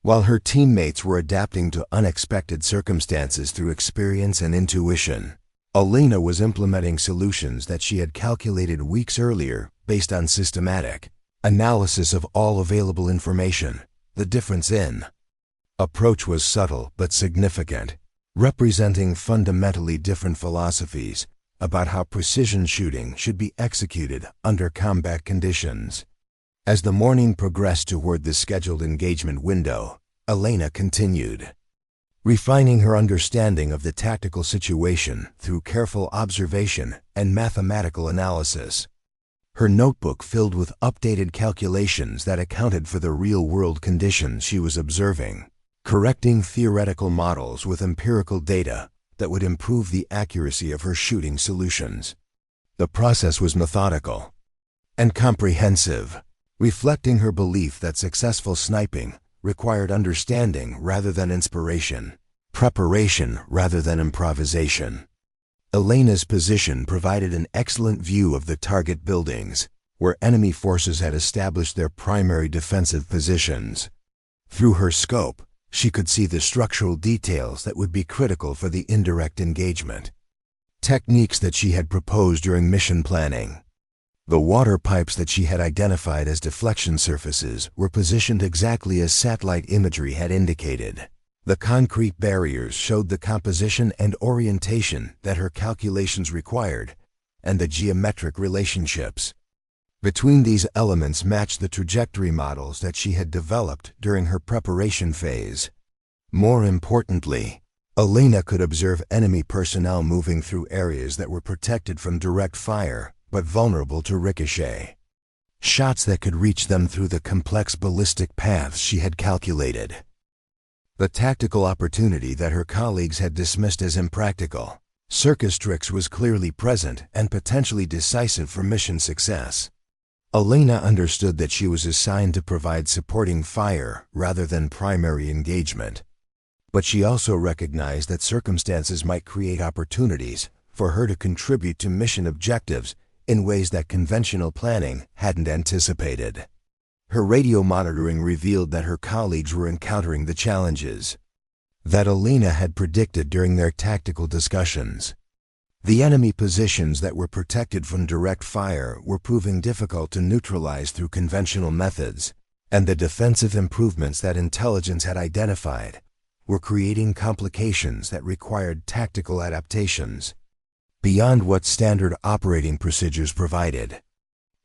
While her teammates were adapting to unexpected circumstances through experience and intuition, Elena was implementing solutions that she had calculated weeks earlier based on systematic analysis of all available information. The difference in approach was subtle but significant, representing fundamentally different philosophies about how precision shooting should be executed under combat conditions. As the morning progressed toward the scheduled engagement window, Elena continued refining her understanding of the tactical situation through careful observation and mathematical analysis. Her notebook filled with updated calculations that accounted for the real-world conditions she was observing, correcting theoretical models with empirical data that would improve the accuracy of her shooting solutions. The process was methodical and comprehensive, reflecting her belief that successful sniping required understanding rather than inspiration, preparation rather than improvisation. Elena's position provided an excellent view of the target buildings, where enemy forces had established their primary defensive positions. Through her scope, she could see the structural details that would be critical for the indirect engagement. Techniques that she had proposed during mission planning. The water pipes that she had identified as deflection surfaces were positioned exactly as satellite imagery had indicated. The concrete barriers showed the composition and orientation that her calculations required, and the geometric relationships between these elements matched the trajectory models that she had developed during her preparation phase. More importantly, Elena could observe enemy personnel moving through areas that were protected from direct fire, but vulnerable to ricochet shots that could reach them through the complex ballistic paths she had calculated. The tactical opportunity that her colleagues had dismissed as impractical circus tricks was clearly present and potentially decisive for mission success. Elena understood that she was assigned to provide supporting fire rather than primary engagement. But she also recognized that circumstances might create opportunities for her to contribute to mission objectives in ways that conventional planning hadn't anticipated. Her radio monitoring revealed that her colleagues were encountering the challenges that Elena had predicted during their tactical discussions. The enemy positions that were protected from direct fire were proving difficult to neutralize through conventional methods, and the defensive improvements that intelligence had identified were creating complications that required tactical adaptations beyond what standard operating procedures provided.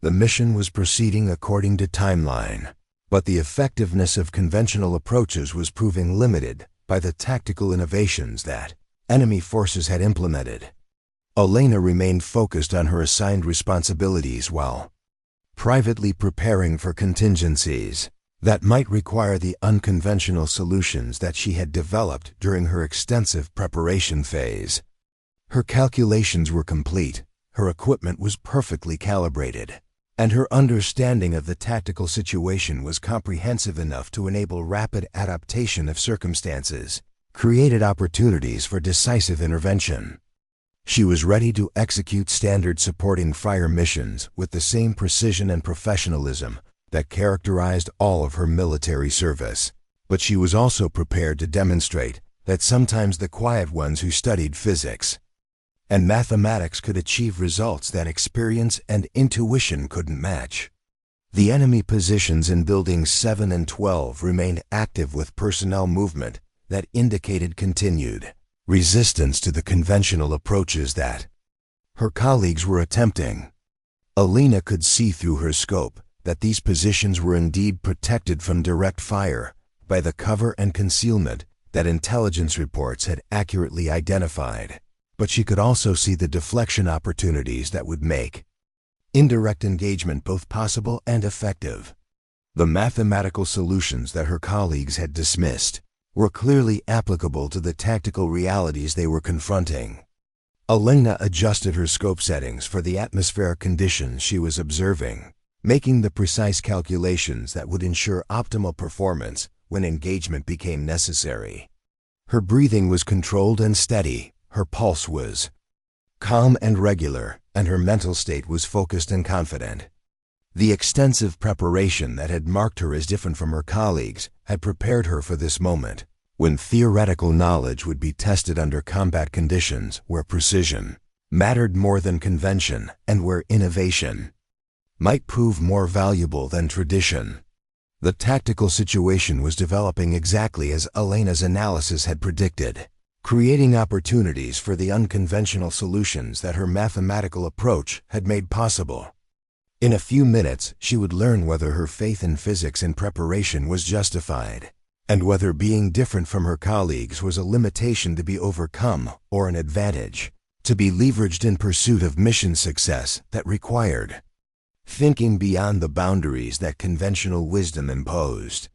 The mission was proceeding according to timeline, but the effectiveness of conventional approaches was proving limited by the tactical innovations that enemy forces had implemented. Elena remained focused on her assigned responsibilities while privately preparing for contingencies that might require the unconventional solutions that she had developed during her extensive preparation phase. Her calculations were complete, her equipment was perfectly calibrated, and her understanding of the tactical situation was comprehensive enough to enable rapid adaptation of circumstances, created opportunities for decisive intervention. She was ready to execute standard supporting fire missions with the same precision and professionalism that characterized all of her military service. But she was also prepared to demonstrate that sometimes the quiet ones who studied physics and mathematics could achieve results that experience and intuition couldn't match. The enemy positions in Buildings 7 and 12 remained active with personnel movement that indicated continued resistance to the conventional approaches that her colleagues were attempting. Elena could see through her scope that these positions were indeed protected from direct fire by the cover and concealment that intelligence reports had accurately identified. But she could also see the deflection opportunities that would make indirect engagement both possible and effective. The mathematical solutions that her colleagues had dismissed were clearly applicable to the tactical realities they were confronting. Elena adjusted her scope settings for the atmospheric conditions she was observing, making the precise calculations that would ensure optimal performance when engagement became necessary. Her breathing was controlled and steady, her pulse was calm and regular, and her mental state was focused and confident. The extensive preparation that had marked her as different from her colleagues had prepared her for this moment, when theoretical knowledge would be tested under combat conditions where precision mattered more than convention and where innovation might prove more valuable than tradition. The tactical situation was developing exactly as Elena's analysis had predicted, creating opportunities for the unconventional solutions that her mathematical approach had made possible. In a few minutes, she would learn whether her faith in physics and preparation was justified, and whether being different from her colleagues was a limitation to be overcome or an advantage to be leveraged in pursuit of mission success that required thinking beyond the boundaries that conventional wisdom imposed.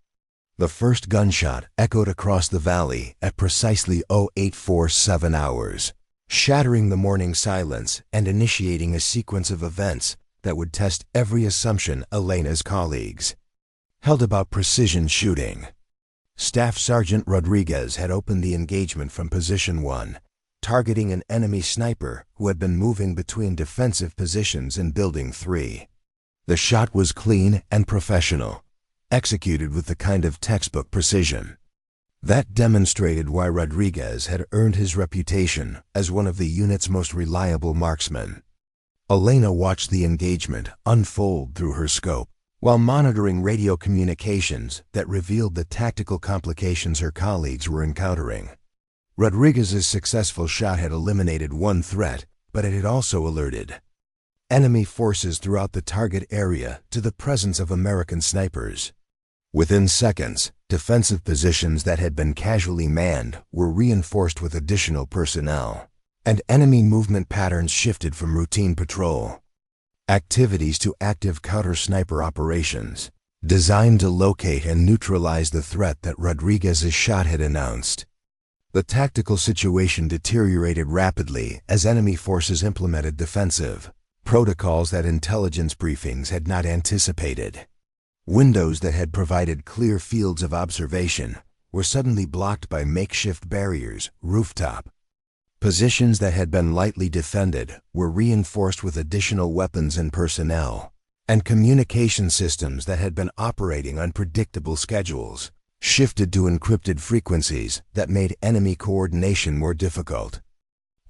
The first gunshot echoed across the valley at precisely 0847 hours, shattering the morning silence and initiating a sequence of events that would test every assumption Elena's colleagues held about precision shooting. Staff Sergeant Rodriguez had opened the engagement from Position 1, targeting an enemy sniper who had been moving between defensive positions in Building 3. The shot was clean and professional, executed with the kind of textbook precision that demonstrated why Rodriguez had earned his reputation as one of the unit's most reliable marksmen. Elena watched the engagement unfold through her scope, while monitoring radio communications that revealed the tactical complications her colleagues were encountering. Rodriguez's successful shot had eliminated one threat, but it had also alerted enemy forces throughout the target area to the presence of American snipers. Within seconds, defensive positions that had been casually manned were reinforced with additional personnel, and enemy movement patterns shifted from routine patrol activities to active counter-sniper operations, designed to locate and neutralize the threat that Rodriguez's shot had announced. The tactical situation deteriorated rapidly as enemy forces implemented defensive protocols that intelligence briefings had not anticipated. Windows that had provided clear fields of observation were suddenly blocked by makeshift barriers, rooftop. Positions that had been lightly defended were reinforced with additional weapons and personnel, and communication systems that had been operating on predictable schedules shifted to encrypted frequencies that made enemy coordination more difficult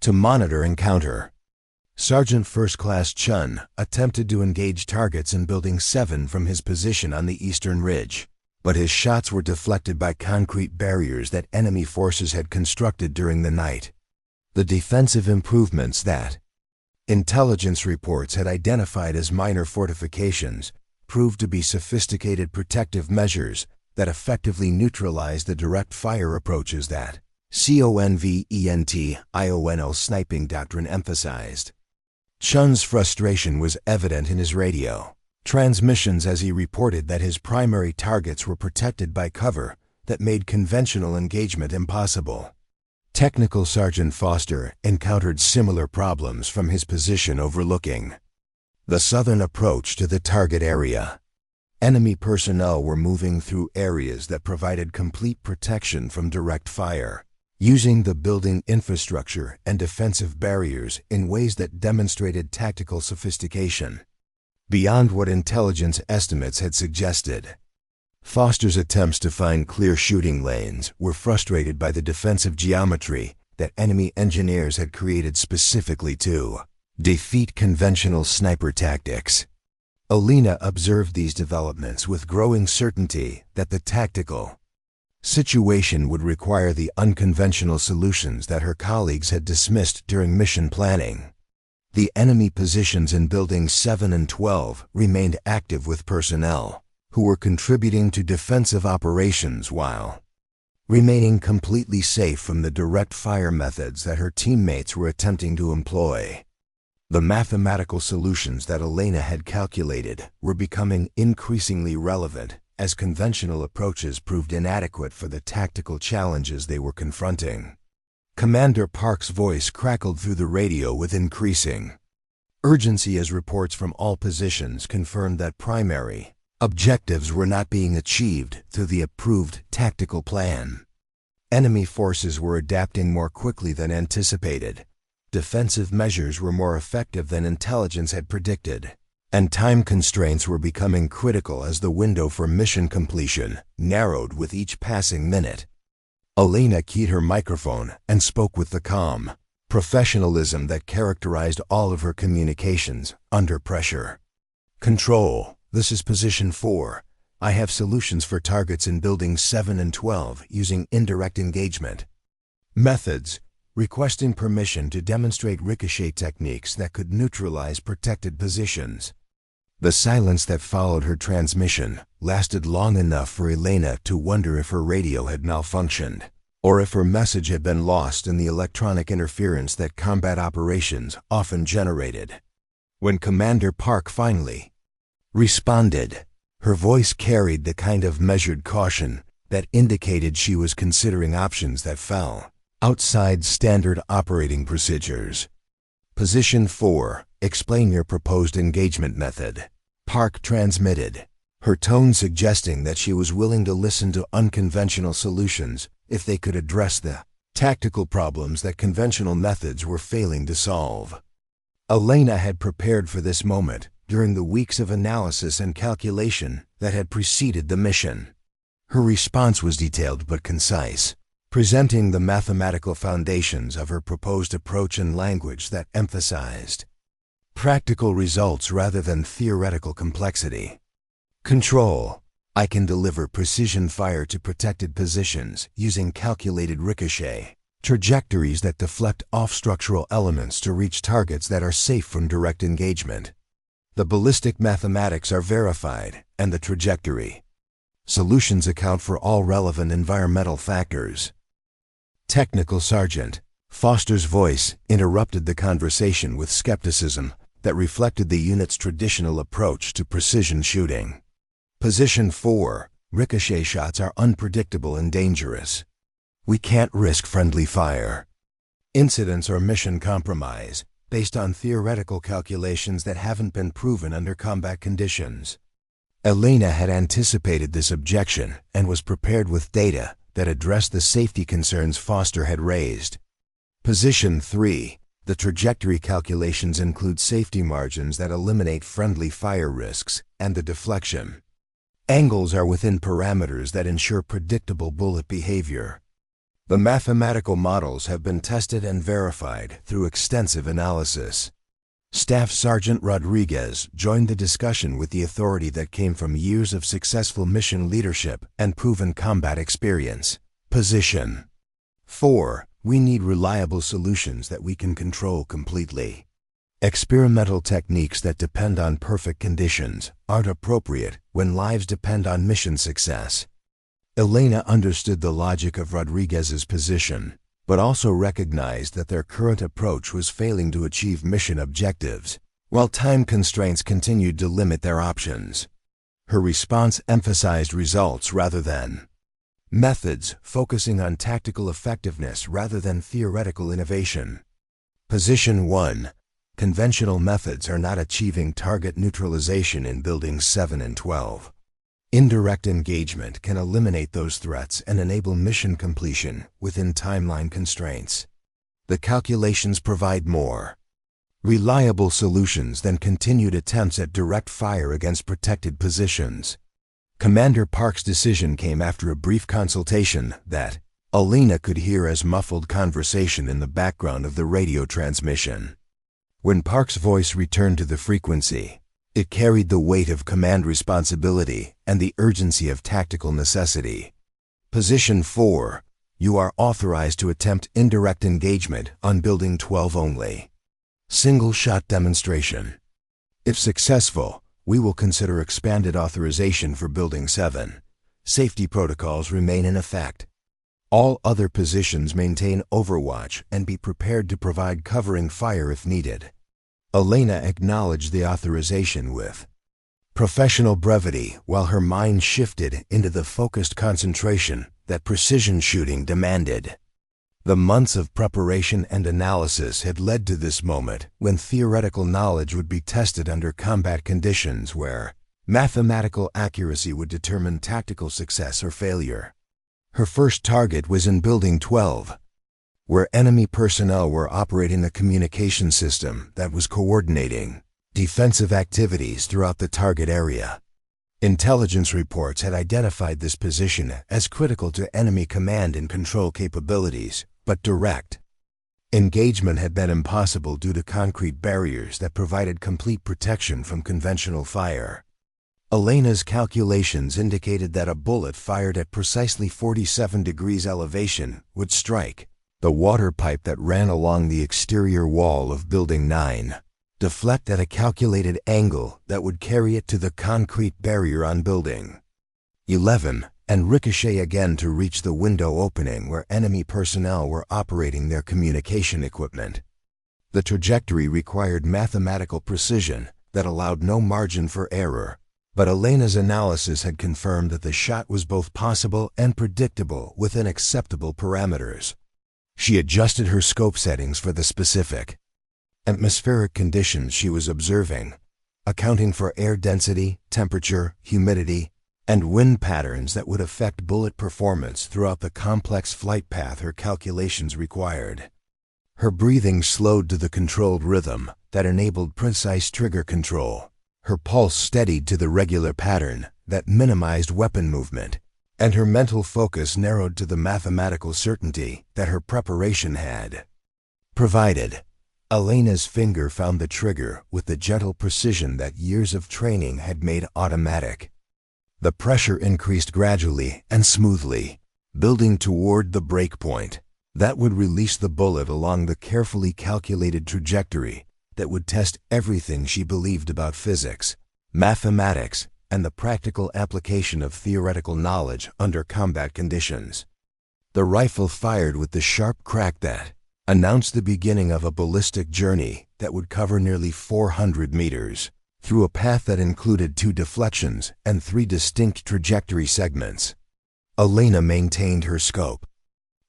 to monitor and counter. Sergeant First Class Chun attempted to engage targets in Building 7 from his position on the eastern ridge, but his shots were deflected by concrete barriers that enemy forces had constructed during the night. The defensive improvements that intelligence reports had identified as minor fortifications proved to be sophisticated protective measures that effectively neutralized the direct fire approaches that CONVENTIONL sniping doctrine emphasized. Chun's frustration was evident in his radio transmissions as he reported that his primary targets were protected by cover that made conventional engagement impossible. Technical Sergeant Foster encountered similar problems from his position overlooking the southern approach to the target area. Enemy personnel were moving through areas that provided complete protection from direct fire, using the building infrastructure and defensive barriers in ways that demonstrated tactical sophistication beyond what intelligence estimates had suggested. Foster's attempts to find clear shooting lanes were frustrated by the defensive geometry that enemy engineers had created specifically to defeat conventional sniper tactics. Elena observed these developments with growing certainty that the tactical situation would require the unconventional solutions that her colleagues had dismissed during mission planning. The enemy positions in Buildings 7 and 12 remained active with personnel who were contributing to defensive operations while remaining completely safe from the direct fire methods that her teammates were attempting to employ. The mathematical solutions that Elena had calculated were becoming increasingly relevant as conventional approaches proved inadequate for the tactical challenges they were confronting. Commander Park's voice crackled through the radio with increasing urgency as reports from all positions confirmed that primary objectives were not being achieved through the approved tactical plan. Enemy forces were adapting more quickly than anticipated. Defensive measures were more effective than intelligence had predicted, and time constraints were becoming critical as the window for mission completion narrowed with each passing minute. Elena keyed her microphone and spoke with the calm professionalism that characterized all of her communications under pressure. "Control, this is Position 4. I have solutions for targets in Buildings 7 and 12 using indirect engagement. Methods: requesting permission to demonstrate ricochet techniques that could neutralize protected positions." The silence that followed her transmission lasted long enough for Elena to wonder if her radio had malfunctioned, or if her message had been lost in the electronic interference that combat operations often generated. When Commander Park finally responded, her voice carried the kind of measured caution that indicated she was considering options that fell outside standard operating procedures. "Position 4, explain your proposed engagement method," Park transmitted, her tone suggesting that she was willing to listen to unconventional solutions if they could address the tactical problems that conventional methods were failing to solve. Elena had prepared for this moment during the weeks of analysis and calculation that had preceded the mission. Her response was detailed but concise, presenting the mathematical foundations of her proposed approach in language that emphasized practical results rather than theoretical complexity. "Control, I can deliver precision fire to protected positions using calculated ricochet trajectories that deflect off structural elements to reach targets that are safe from direct engagement. The ballistic mathematics are verified, and the trajectory solutions account for all relevant environmental factors." Technical Sergeant Foster's voice interrupted the conversation with skepticism that reflected the unit's traditional approach to precision shooting. "Position 4, ricochet shots are unpredictable and dangerous. We can't risk friendly fire. Incidents or mission compromise based on theoretical calculations that haven't been proven under combat conditions." Elena had anticipated this objection and was prepared with data that addressed the safety concerns Foster had raised. "Position 3, the trajectory calculations include safety margins that eliminate friendly fire risks, and the deflection angles are within parameters that ensure predictable bullet behavior. The mathematical models have been tested and verified through extensive analysis." Staff Sergeant Rodriguez joined the discussion with the authority that came from years of successful mission leadership and proven combat experience. "Position 4, we need reliable solutions that we can control completely. Experimental techniques that depend on perfect conditions aren't appropriate when lives depend on mission success." Elena understood the logic of Rodriguez's position, but also recognized that their current approach was failing to achieve mission objectives, while time constraints continued to limit their options. Her response emphasized results rather than Methods focusing on tactical effectiveness rather than theoretical innovation. Position 1. Conventional methods are not achieving target neutralization in Buildings 7 and 12. Indirect engagement can eliminate those threats and enable mission completion within timeline constraints. The calculations provide more reliable solutions than continued attempts at direct fire against protected positions. Commander Park's decision came after a brief consultation that Elena could hear as muffled conversation in the background of the radio transmission. When Park's voice returned to the frequency, it carried the weight of command responsibility and the urgency of tactical necessity. Position 4. You are authorized to attempt indirect engagement on Building 12 only. Single-shot demonstration. If successful, we will consider expanded authorization for Building 7. Safety protocols remain in effect. All other positions maintain overwatch and be prepared to provide covering fire if needed. Elena acknowledged the authorization with professional brevity while her mind shifted into the focused concentration that precision shooting demanded. The months of preparation and analysis had led to this moment when theoretical knowledge would be tested under combat conditions where mathematical accuracy would determine tactical success or failure. Her first target was in Building 12, where enemy personnel were operating a communication system that was coordinating defensive activities throughout the target area. Intelligence reports had identified this position as critical to enemy command and control capabilities, but direct engagement had been impossible due to concrete barriers that provided complete protection from conventional fire. Elena's calculations indicated that a bullet fired at precisely 47 degrees elevation would strike the water pipe that ran along the exterior wall of Building 9, deflect at a calculated angle that would carry it to the concrete barrier on Building 11, and ricochet again to reach the window opening where enemy personnel were operating their communication equipment. The trajectory required mathematical precision that allowed no margin for error, but Elena's analysis had confirmed that the shot was both possible and predictable within acceptable parameters. She adjusted her scope settings for the specific atmospheric conditions she was observing, accounting for air density, temperature, humidity, and wind patterns that would affect bullet performance throughout the complex flight path her calculations required. Her breathing slowed to the controlled rhythm that enabled precise trigger control. Her pulse steadied to the regular pattern that minimized weapon movement, and her mental focus narrowed to the mathematical certainty that her preparation had provided. Elena's finger found the trigger with the gentle precision that years of training had made automatic. The pressure increased gradually and smoothly, building toward the breakpoint that would release the bullet along the carefully calculated trajectory that would test everything she believed about physics, mathematics, and the practical application of theoretical knowledge under combat conditions. The rifle fired with the sharp crack that announced the beginning of a ballistic journey that would cover nearly 400 meters, through a path that included 2 deflections and 3 distinct trajectory segments. Elena maintained her scope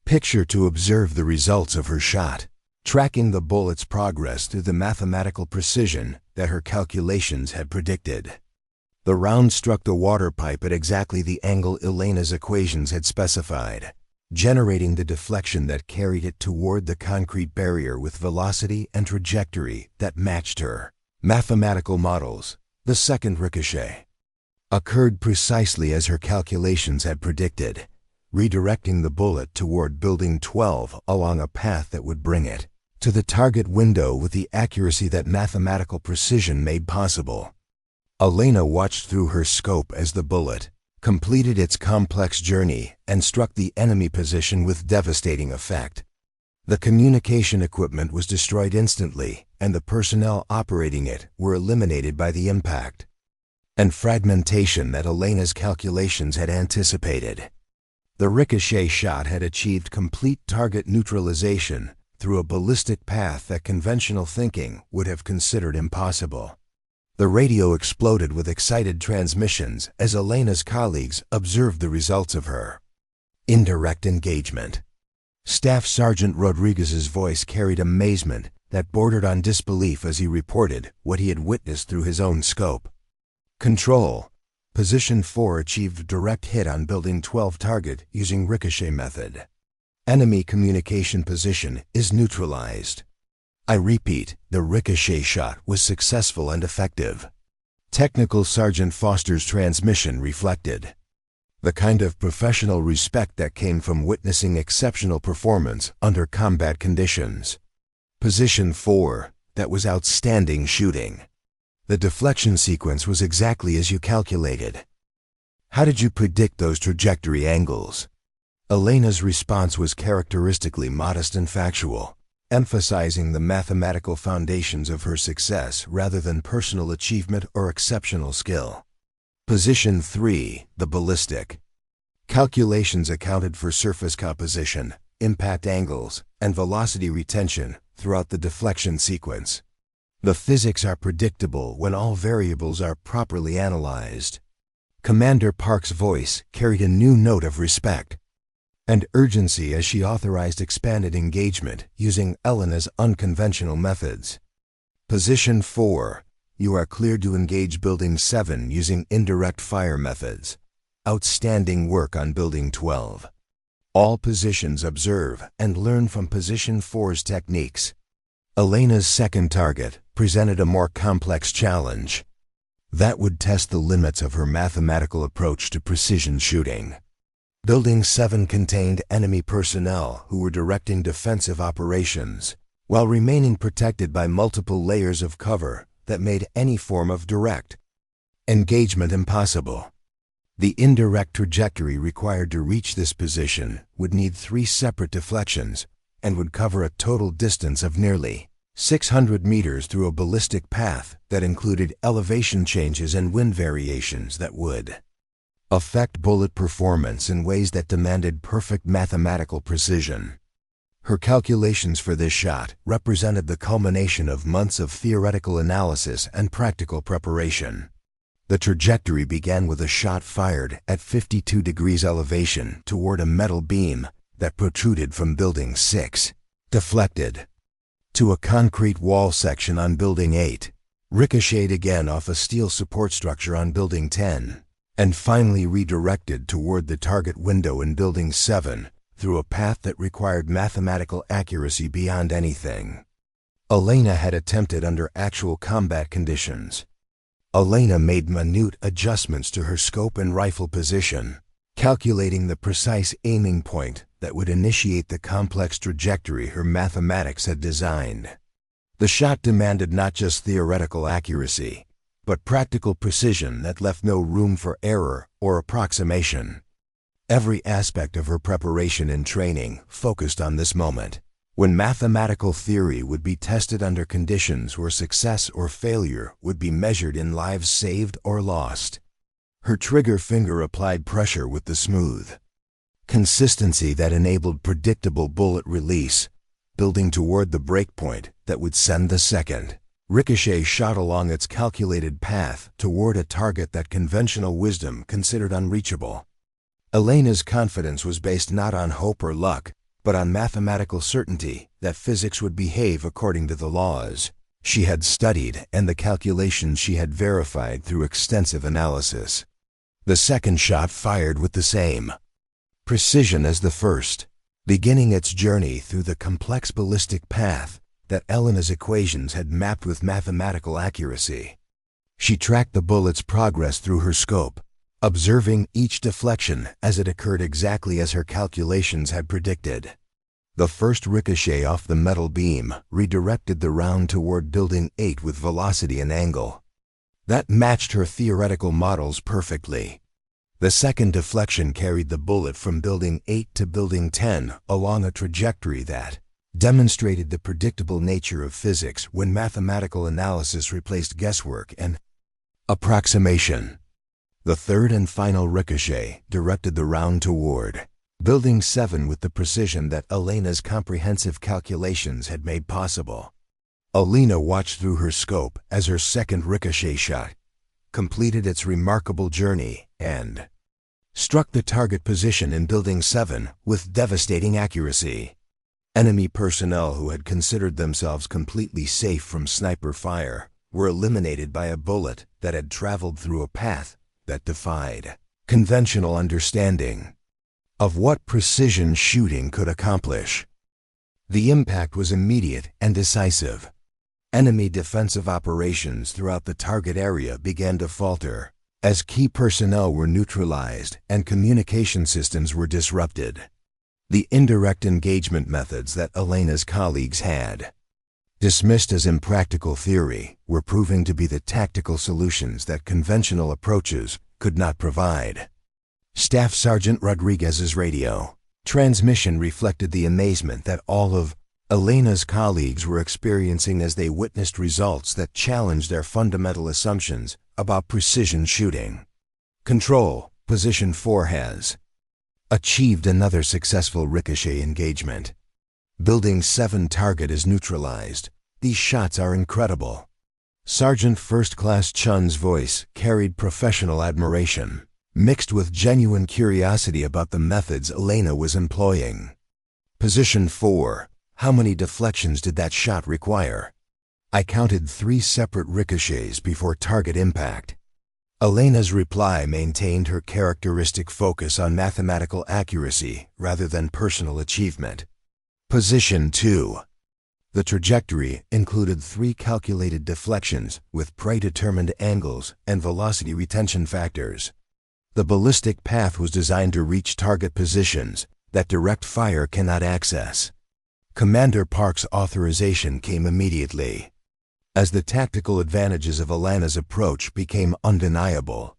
picture to observe the results of her shot, tracking the bullet's progress through the mathematical precision that her calculations had predicted. The round struck the water pipe at exactly the angle Elena's equations had specified, generating the deflection that carried it toward the concrete barrier with velocity and trajectory that matched her mathematical models. The second ricochet occurred precisely as her calculations had predicted, redirecting the bullet toward Building 12 along a path that would bring it to the target window with the accuracy that mathematical precision made possible. Elena watched through her scope as the bullet completed its complex journey and struck the enemy position with devastating effect. The communication equipment was destroyed instantly, and the personnel operating it were eliminated by the impact and fragmentation that Elena's calculations had anticipated. The ricochet shot had achieved complete target neutralization through a ballistic path that conventional thinking would have considered impossible. The radio exploded with excited transmissions as Elena's colleagues observed the results of her Indirect engagement. Staff Sergeant Rodriguez's voice carried amazement that bordered on disbelief as he reported what he had witnessed through his own scope. Control. Position 4 achieved direct hit on Building 12 target using Ricochet method. Enemy communication position is neutralized. I repeat, the Ricochet shot was successful and effective. Technical Sergeant Foster's transmission reflected the kind of professional respect that came from witnessing exceptional performance under combat conditions. Position 4, that was outstanding shooting. The deflection sequence was exactly as you calculated. How did you predict those trajectory angles? Elena's response was characteristically modest and factual, emphasizing the mathematical foundations of her success rather than personal achievement or exceptional skill. Position 3, the ballistic. Calculations accounted for surface composition, impact angles, and velocity retention throughout the deflection sequence. The physics are predictable when all variables are properly analyzed. Commander Park's voice carried a new note of respect and urgency as she authorized expanded engagement using Elena's unconventional methods. Position 4. You are cleared to engage Building 7 using indirect fire methods. Outstanding work on Building 12. All positions observe and learn from Position 4's techniques. Elena's second target presented a more complex challenge. That would test the limits of her mathematical approach to precision shooting. Building 7 contained enemy personnel who were directing defensive operations, while remaining protected by multiple layers of cover that made any form of direct engagement impossible. The indirect trajectory required to reach this position would need 3 separate deflections and would cover a total distance of nearly 600 meters through a ballistic path that included elevation changes and wind variations that would affect bullet performance in ways that demanded perfect mathematical precision. Her calculations for this shot represented the culmination of months of theoretical analysis and practical preparation. The trajectory began with a shot fired at 52 degrees elevation toward a metal beam that protruded from Building 6, deflected to a concrete wall section on Building 8, ricocheted again off a steel support structure on Building 10, and finally redirected toward the target window in Building 7 through a path that required mathematical accuracy beyond anything Elena had attempted under actual combat conditions. Elena made minute adjustments to her scope and rifle position, calculating the precise aiming point that would initiate the complex trajectory her mathematics had designed. The shot demanded not just theoretical accuracy, but practical precision that left no room for error or approximation. Every aspect of her preparation and training focused on this moment, when mathematical theory would be tested under conditions where success or failure would be measured in lives saved or lost. Her trigger finger applied pressure with the smooth consistency that enabled predictable bullet release, building toward the breakpoint that would send the second ricochet shot along its calculated path toward a target that conventional wisdom considered unreachable. Elena's confidence was based not on hope or luck, but on mathematical certainty that physics would behave according to the laws she had studied and the calculations she had verified through extensive analysis. The second shot fired with the same precision as the first, beginning its journey through the complex ballistic path that Elena's equations had mapped with mathematical accuracy. She tracked the bullet's progress through her scope, observing each deflection as it occurred exactly as her calculations had predicted. The first ricochet off the metal beam redirected the round toward Building 8 with velocity and angle that matched her theoretical models perfectly. The second deflection carried the bullet from Building 8 to Building 10 along a trajectory that demonstrated the predictable nature of physics when mathematical analysis replaced guesswork and approximation. The third and final ricochet directed the round toward Building 7 with the precision that Elena's comprehensive calculations had made possible. Elena watched through her scope as her second ricochet shot completed its remarkable journey and struck the target position in Building 7 with devastating accuracy. Enemy personnel who had considered themselves completely safe from sniper fire were eliminated by a bullet that had traveled through a path that defied conventional understanding of what precision shooting could accomplish. The impact was immediate and decisive. Enemy defensive operations throughout the target area began to falter as key personnel were neutralized and communication systems were disrupted. The indirect engagement methods that Elena's colleagues had, dismissed as impractical theory, were proving to be the tactical solutions that conventional approaches could not provide. Staff Sergeant Rodriguez's radio transmission reflected the amazement that all of Elena's colleagues were experiencing as they witnessed results that challenged their fundamental assumptions about precision shooting. Control, Position 4 has achieved another successful Ricochet engagement. Building 7 target is neutralized. These shots are incredible. Sergeant First Class Chun's voice carried professional admiration, mixed with genuine curiosity about the methods Elena was employing. Position 4. How many deflections did that shot require? I counted 3 separate ricochets before target impact. Elena's reply maintained her characteristic focus on mathematical accuracy rather than personal achievement. Position 2. The trajectory included 3 calculated deflections with predetermined angles and velocity retention factors. The ballistic path was designed to reach target positions that direct fire cannot access. Commander Park's authorization came immediately, as the tactical advantages of Elena's approach became undeniable.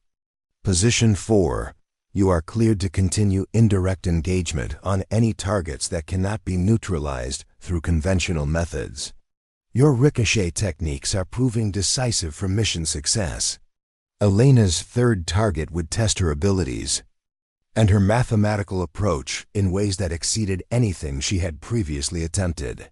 Position 4. You are cleared to continue indirect engagement on any targets that cannot be neutralized through conventional methods. Your ricochet techniques are proving decisive for mission success. Elena's 3rd target would test her abilities and her mathematical approach in ways that exceeded anything she had previously attempted.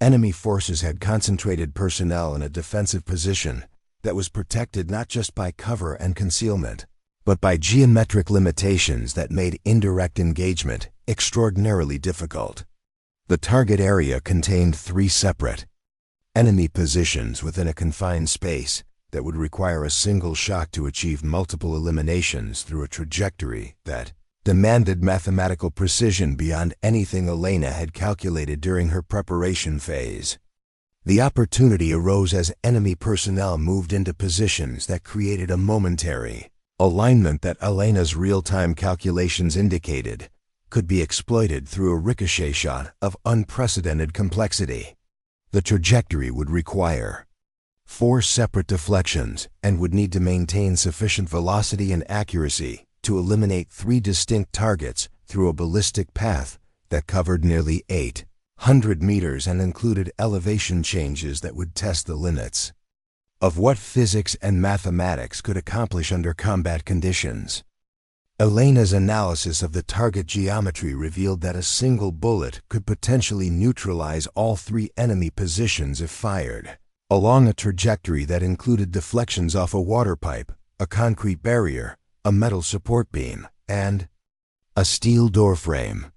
Enemy forces had concentrated personnel in a defensive position that was protected not just by cover and concealment, but by geometric limitations that made indirect engagement extraordinarily difficult. The target area contained 3 separate enemy positions within a confined space that would require a single shot to achieve multiple eliminations through a trajectory that demanded mathematical precision beyond anything Elena had calculated during her preparation phase. The opportunity arose as enemy personnel moved into positions that created a momentary alignment that Elena's real-time calculations indicated could be exploited through a ricochet shot of unprecedented complexity. The trajectory would require 4 separate deflections and would need to maintain sufficient velocity and accuracy to eliminate 3 distinct targets through a ballistic path that covered nearly 800 meters and included elevation changes that would test the limits of what physics and mathematics could accomplish under combat conditions. Elena's analysis of the target geometry revealed that a single bullet could potentially neutralize all 3 enemy positions if fired along a trajectory that included deflections off a water pipe, a concrete barrier, a metal support beam, and a steel door frame.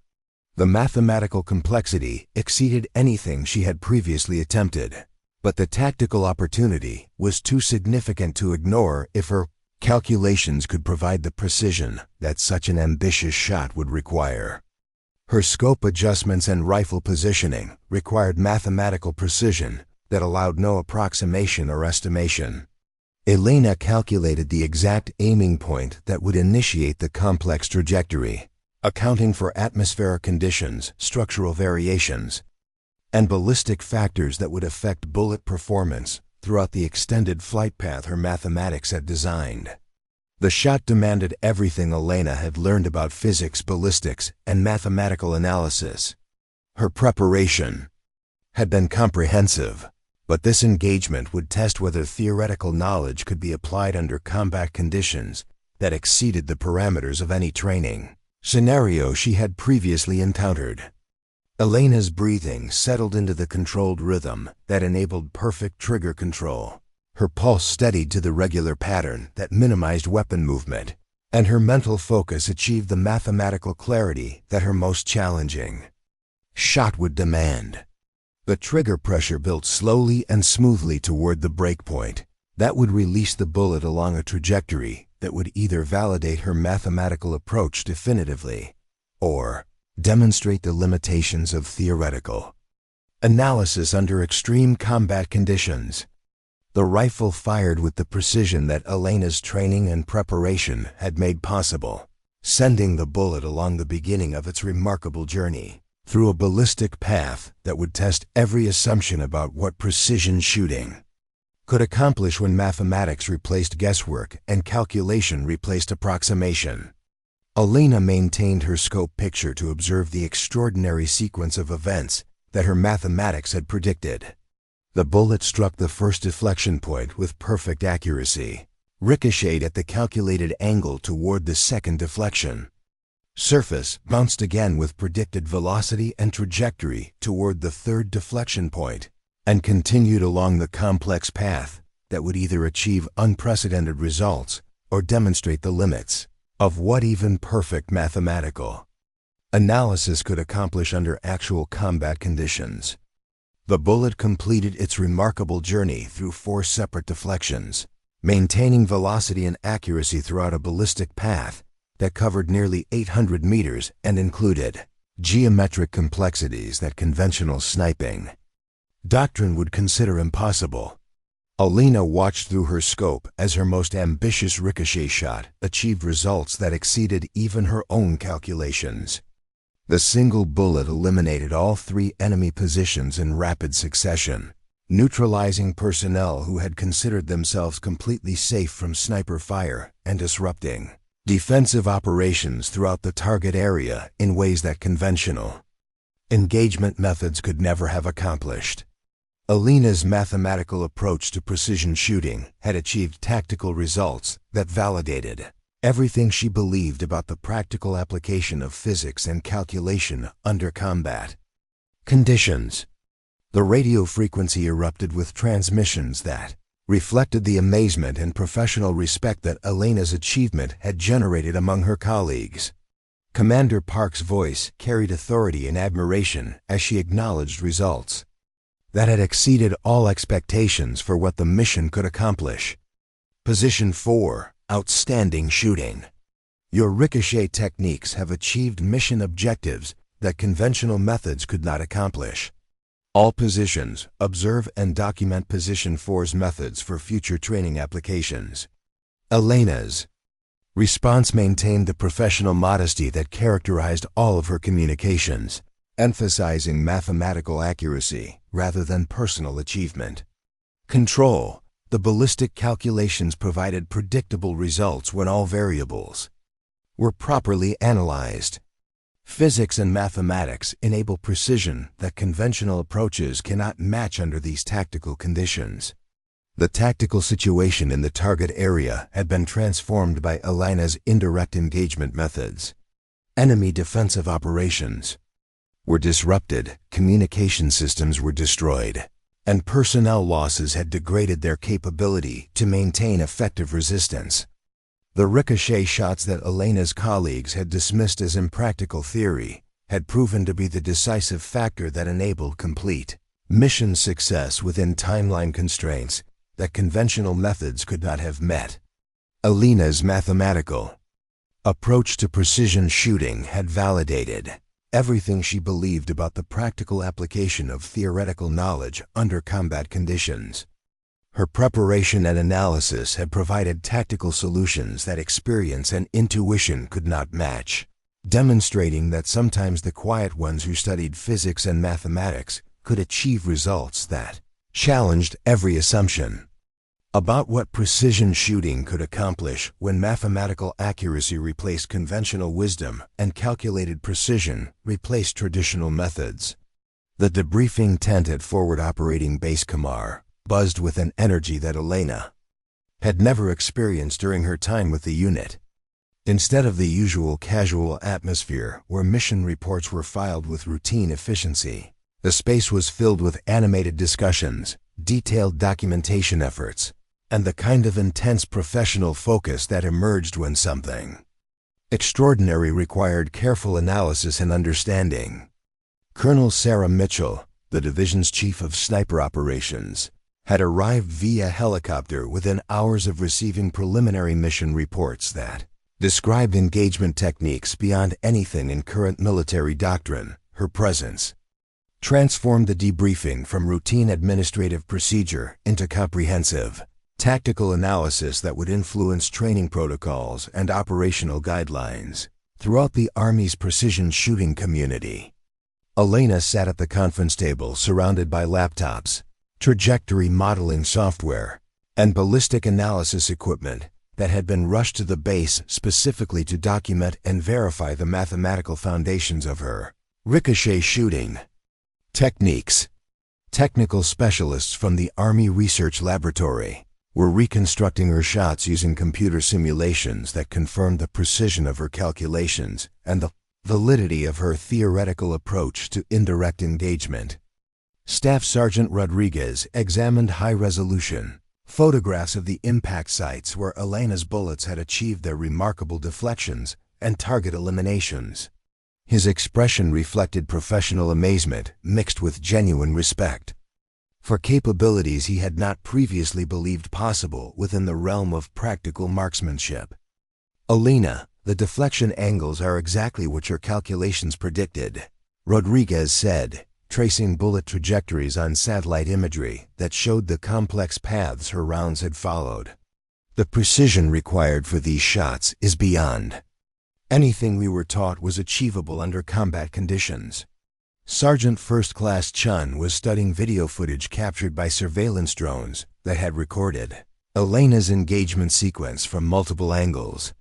The mathematical complexity exceeded anything she had previously attempted, but the tactical opportunity was too significant to ignore if her calculations could provide the precision that such an ambitious shot would require. Her scope adjustments and rifle positioning required mathematical precision that allowed no approximation or estimation. Elena calculated the exact aiming point that would initiate the complex trajectory, accounting for atmospheric conditions, structural variations, and ballistic factors that would affect bullet performance throughout the extended flight path her mathematics had designed. The shot demanded everything Elena had learned about physics, ballistics, and mathematical analysis. Her preparation had been comprehensive, but this engagement would test whether theoretical knowledge could be applied under combat conditions that exceeded the parameters of any training scenario she had previously encountered. Elena's breathing settled into the controlled rhythm that enabled perfect trigger control. Her pulse steadied to the regular pattern that minimized weapon movement, and her mental focus achieved the mathematical clarity that her most challenging shot would demand. The trigger pressure built slowly and smoothly toward the breakpoint that would release the bullet along a trajectory that would either validate her mathematical approach definitively or demonstrate the limitations of theoretical analysis under extreme combat conditions. The rifle fired with the precision that Elena's training and preparation had made possible, sending the bullet along the beginning of its remarkable journey through a ballistic path that would test every assumption about what precision shooting could accomplish when mathematics replaced guesswork and calculation replaced approximation. Elena maintained her scope picture to observe the extraordinary sequence of events that her mathematics had predicted. The bullet struck the first deflection point with perfect accuracy, ricocheted at the calculated angle toward the second deflection. Surface bounced again with predicted velocity and trajectory toward the third deflection point, and continued along the complex path that would either achieve unprecedented results or demonstrate the limits of what even perfect mathematical analysis could accomplish under actual combat conditions. The bullet completed its remarkable journey through 4 separate deflections, maintaining velocity and accuracy throughout a ballistic path that covered nearly 800 meters and included geometric complexities that conventional sniping doctrine would consider impossible. Elena watched through her scope as her most ambitious ricochet shot achieved results that exceeded even her own calculations. The single bullet eliminated all 3 enemy positions in rapid succession, neutralizing personnel who had considered themselves completely safe from sniper fire and disrupting defensive operations throughout the target area in ways that conventional engagement methods could never have accomplished. Elena's mathematical approach to precision shooting had achieved tactical results that validated everything she believed about the practical application of physics and calculation under combat conditions. The radio frequency erupted with transmissions that reflected the amazement and professional respect that Elena's achievement had generated among her colleagues. Commander Park's voice carried authority and admiration as she acknowledged results that had exceeded all expectations for what the mission could accomplish. Position 4. Outstanding shooting. Your ricochet techniques have achieved mission objectives that conventional methods could not accomplish. All positions, observe and document Position 4's methods for future training applications. Elena's response maintained the professional modesty that characterized all of her communications, emphasizing mathematical accuracy rather than personal achievement. Control. The ballistic calculations provided predictable results when all variables were properly analyzed. Physics and mathematics enable precision that conventional approaches cannot match under these tactical conditions. The tactical situation in the target area had been transformed by Elena's indirect engagement methods. Enemy defensive operations were disrupted, communication systems were destroyed, and personnel losses had degraded their capability to maintain effective resistance. The ricochet shots that Elena's colleagues had dismissed as impractical theory had proven to be the decisive factor that enabled complete mission success within timeline constraints that conventional methods could not have met. Elena's mathematical approach to precision shooting had validated everything she believed about the practical application of theoretical knowledge under combat conditions. Her preparation and analysis had provided tactical solutions that experience and intuition could not match, demonstrating that sometimes the quiet ones who studied physics and mathematics could achieve results that challenged every assumption about what precision shooting could accomplish when mathematical accuracy replaced conventional wisdom and calculated precision replaced traditional methods. The debriefing tent at Forward Operating Base Qamar buzzed with an energy that Elena had never experienced during her time with the unit. Instead of the usual casual atmosphere where mission reports were filed with routine efficiency, the space was filled with animated discussions, detailed documentation efforts, and the kind of intense professional focus that emerged when something extraordinary required careful analysis and understanding. Colonel Sarah Mitchell, the division's chief of sniper operations, had arrived via helicopter within hours of receiving preliminary mission reports that described engagement techniques beyond anything in current military doctrine. Her presence transformed the debriefing from routine administrative procedure into comprehensive, tactical analysis that would influence training protocols and operational guidelines throughout the Army's precision shooting community. Elena sat at the conference table surrounded by laptops, trajectory modeling software, and ballistic analysis equipment that had been rushed to the base specifically to document and verify the mathematical foundations of her ricochet shooting techniques. Technical specialists from the Army Research Laboratory were reconstructing her shots using computer simulations that confirmed the precision of her calculations and the validity of her theoretical approach to indirect engagement. Staff Sergeant Rodriguez examined high-resolution photographs of the impact sites where Elena's bullets had achieved their remarkable deflections and target eliminations. His expression reflected professional amazement mixed with genuine respect for capabilities he had not previously believed possible within the realm of practical marksmanship. "Elena, the deflection angles are exactly what your calculations predicted," Rodriguez said, tracing bullet trajectories on satellite imagery that showed the complex paths her rounds had followed. "The precision required for these shots is beyond anything we were taught was achievable under combat conditions." Sergeant First Class Chun was studying video footage captured by surveillance drones that had recorded Elena's engagement sequence from multiple angles.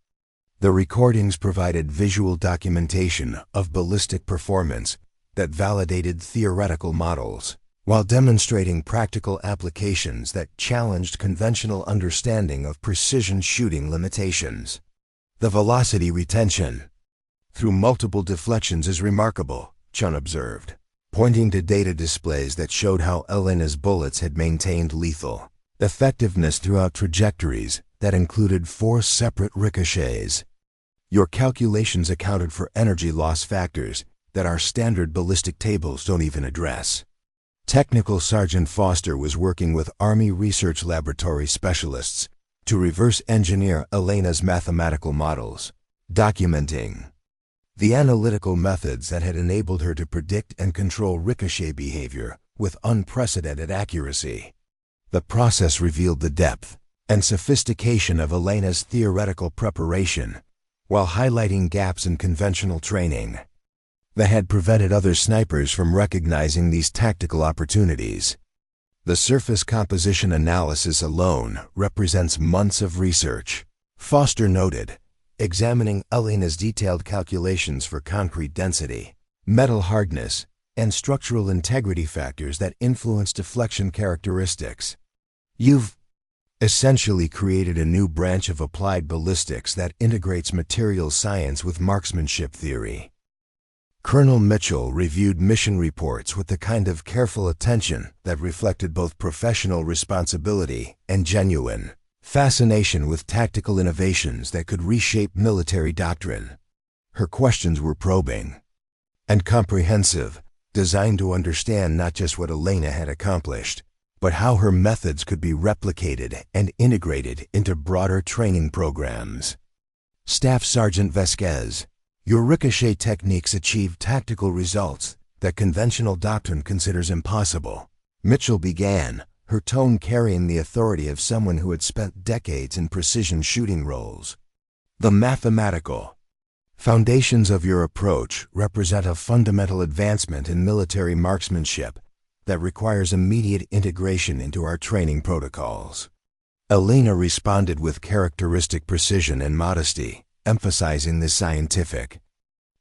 The recordings provided visual documentation of ballistic performance that validated theoretical models, while demonstrating practical applications that challenged conventional understanding of precision shooting limitations. "The velocity retention through multiple deflections is remarkable," Chun observed, pointing to data displays that showed how Elena's bullets had maintained lethal effectiveness throughout trajectories that included 4 separate ricochets. "Your calculations accounted for energy loss factors that our standard ballistic tables don't even address." Technical Sergeant Foster was working with Army Research Laboratory specialists to reverse engineer Elena's mathematical models, documenting the analytical methods that had enabled her to predict and control ricochet behavior with unprecedented accuracy. The process revealed the depth and sophistication of Elena's theoretical preparation, while highlighting gaps in conventional training that had prevented other snipers from recognizing these tactical opportunities. "The surface composition analysis alone represents months of research," Foster noted, examining Elena's detailed calculations for concrete density, metal hardness, and structural integrity factors that influence deflection characteristics. "You've essentially created a new branch of applied ballistics that integrates materials science with marksmanship theory." Colonel Mitchell reviewed mission reports with the kind of careful attention that reflected both professional responsibility and genuine fascination with tactical innovations that could reshape military doctrine. Her questions were probing and comprehensive, designed to understand not just what Elena had accomplished, but how her methods could be replicated and integrated into broader training programs. "Staff Sergeant Vasquez, your ricochet techniques achieve tactical results that conventional doctrine considers impossible," Mitchell began, her tone carrying the authority of someone who had spent decades in precision shooting roles. "The mathematical foundations of your approach represent a fundamental advancement in military marksmanship that requires immediate integration into our training protocols." Elena responded with characteristic precision and modesty, emphasizing the scientific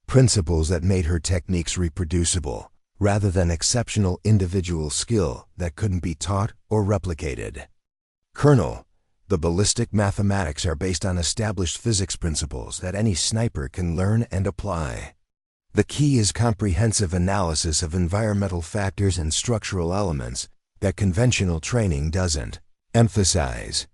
principles that made her techniques reproducible, rather than exceptional individual skill that couldn't be taught or replicated. "Colonel, the ballistic mathematics are based on established physics principles that any sniper can learn and apply. The key is comprehensive analysis of environmental factors and structural elements that conventional training doesn't emphasize."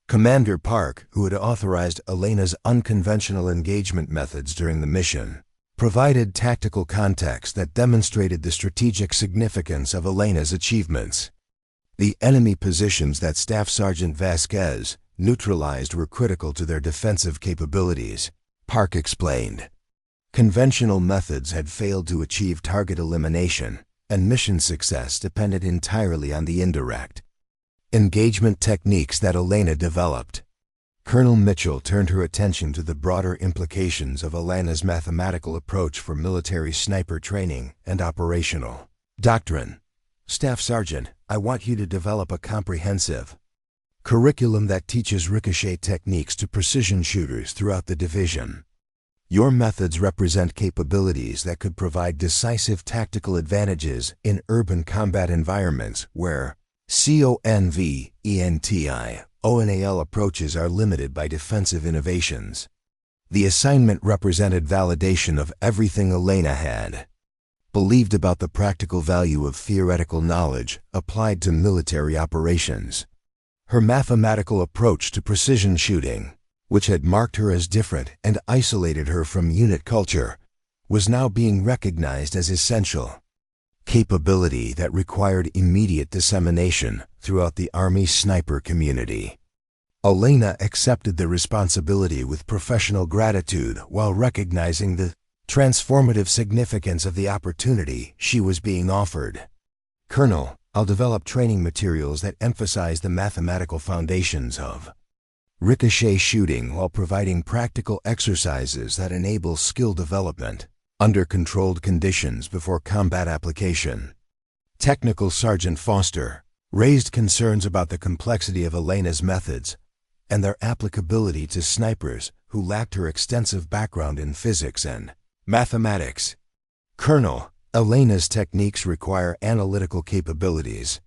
Commander Park, who had authorized Elena's unconventional engagement methods during the mission, provided tactical context that demonstrated the strategic significance of Elena's achievements. The enemy positions that Staff Sergeant Vasquez neutralized were critical to their defensive capabilities, Park explained. Conventional methods had failed to achieve target elimination, and mission success depended entirely on the indirect engagement techniques that Elena developed. Colonel Mitchell turned her attention to the broader implications of Elena's mathematical approach for military sniper training and operational doctrine. Staff Sergeant, I want you to develop a comprehensive curriculum that teaches ricochet techniques to precision shooters throughout the division. Your methods represent capabilities that could provide decisive tactical advantages in urban combat environments where CONVENTIONAL approaches are limited by defensive innovations. The assignment represented validation of everything Elena had believed about the practical value of theoretical knowledge applied to military operations. Her mathematical approach to precision shooting, which had marked her as different and isolated her from unit culture, was now being recognized as essential capability that required immediate dissemination throughout the Army sniper community. Elena accepted the responsibility with professional gratitude while recognizing the transformative significance of the opportunity she was being offered. Colonel, I'll develop training materials that emphasize the mathematical foundations of ricochet shooting while providing practical exercises that enable skill development under controlled conditions before combat application. Technical Sergeant Foster raised concerns about the complexity of Elena's methods and their applicability to snipers who lacked her extensive background in physics and mathematics. Colonel, Elena's techniques require analytical capabilities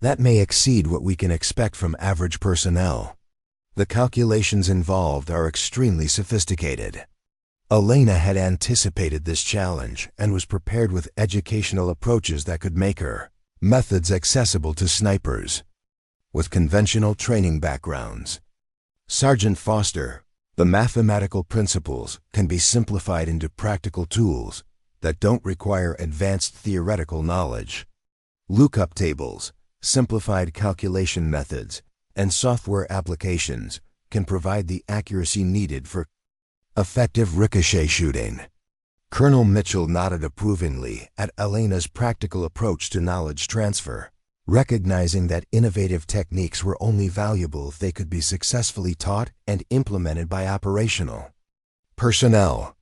that may exceed what we can expect from average personnel. The calculations involved are extremely sophisticated. Elena had anticipated this challenge and was prepared with educational approaches that could make her methods accessible to snipers with conventional training backgrounds. Sergeant Foster, the mathematical principles can be simplified into practical tools that don't require advanced theoretical knowledge. Lookup tables, simplified calculation methods, and software applications can provide the accuracy needed for effective ricochet shooting. Colonel Mitchell nodded approvingly at Elena's practical approach to knowledge transfer, recognizing that innovative techniques were only valuable if they could be successfully taught and implemented by operational personnel.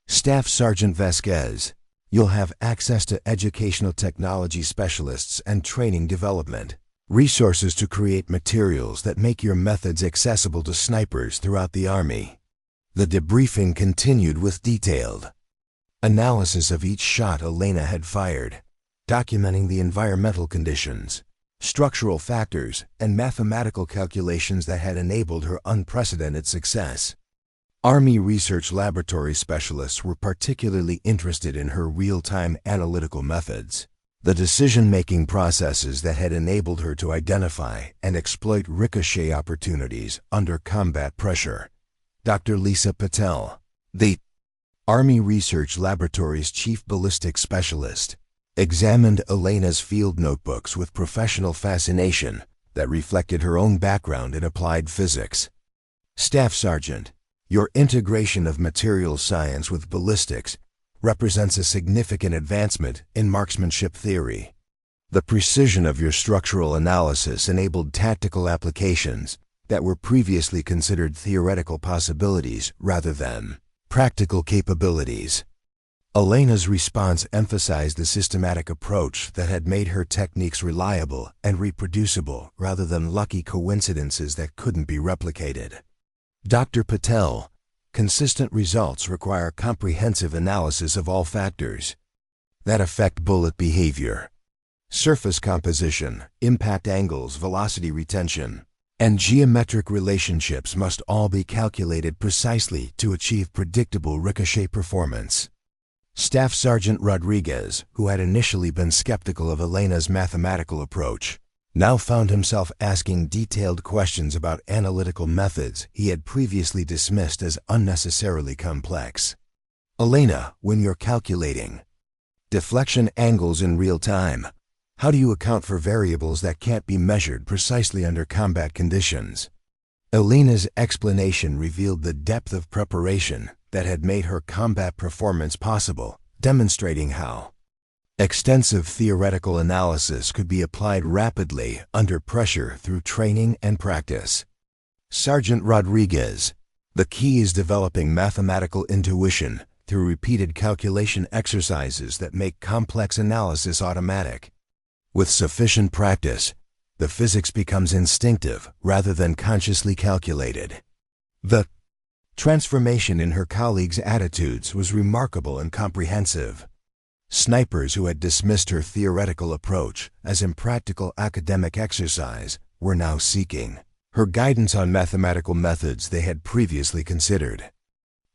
Staff Sergeant Vasquez, you'll have access to educational technology specialists and training development resources to create materials that make your methods accessible to snipers throughout the Army. The debriefing continued with detailed analysis of each shot Elena had fired, documenting the environmental conditions, structural factors, and mathematical calculations that had enabled her unprecedented success. Army Research Laboratory specialists were particularly interested in her real-time analytical methods, the decision-making processes that had enabled her to identify and exploit ricochet opportunities under combat pressure. Dr. Lisa Patel, the Army Research Laboratory's chief ballistics specialist, examined Elena's field notebooks with professional fascination that reflected her own background in applied physics. Staff Sergeant, your integration of materials science with ballistics represents a significant advancement in marksmanship theory. The precision of your structural analysis enabled tactical applications that were previously considered theoretical possibilities rather than practical capabilities. Elena's response emphasized the systematic approach that had made her techniques reliable and reproducible rather than lucky coincidences that couldn't be replicated. Dr. Patel, consistent results require comprehensive analysis of all factors that affect bullet behavior. Surface composition, impact angles, velocity retention, and geometric relationships must all be calculated precisely to achieve predictable ricochet performance. Staff Sergeant Rodriguez, who had initially been skeptical of Elena's mathematical approach, now found himself asking detailed questions about analytical methods he had previously dismissed as unnecessarily complex. Elena, when you're calculating deflection angles in real time, how do you account for variables that can't be measured precisely under combat conditions? Elena's explanation revealed the depth of preparation that had made her combat performance possible, demonstrating how extensive theoretical analysis could be applied rapidly under pressure through training and practice. Sergeant Rodriguez, the key is developing mathematical intuition through repeated calculation exercises that make complex analysis automatic. With sufficient practice, the physics becomes instinctive rather than consciously calculated. The transformation in her colleagues' attitudes was remarkable and comprehensive. Snipers who had dismissed her theoretical approach as impractical academic exercise were now seeking her guidance on mathematical methods they had previously considered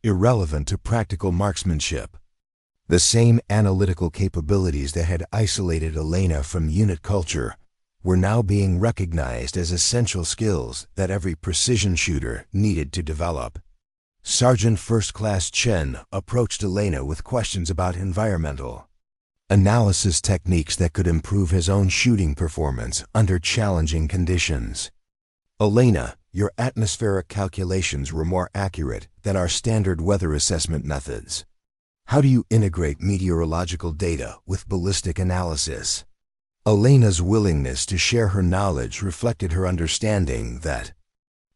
irrelevant to practical marksmanship. The same analytical capabilities that had isolated Elena from unit culture were now being recognized as essential skills that every precision shooter needed to develop. Sergeant First Class Chen approached Elena with questions about environmental analysis techniques that could improve his own shooting performance under challenging conditions. Elena, your atmospheric calculations were more accurate than our standard weather assessment methods. How do you integrate meteorological data with ballistic analysis? Elena's willingness to share her knowledge reflected her understanding that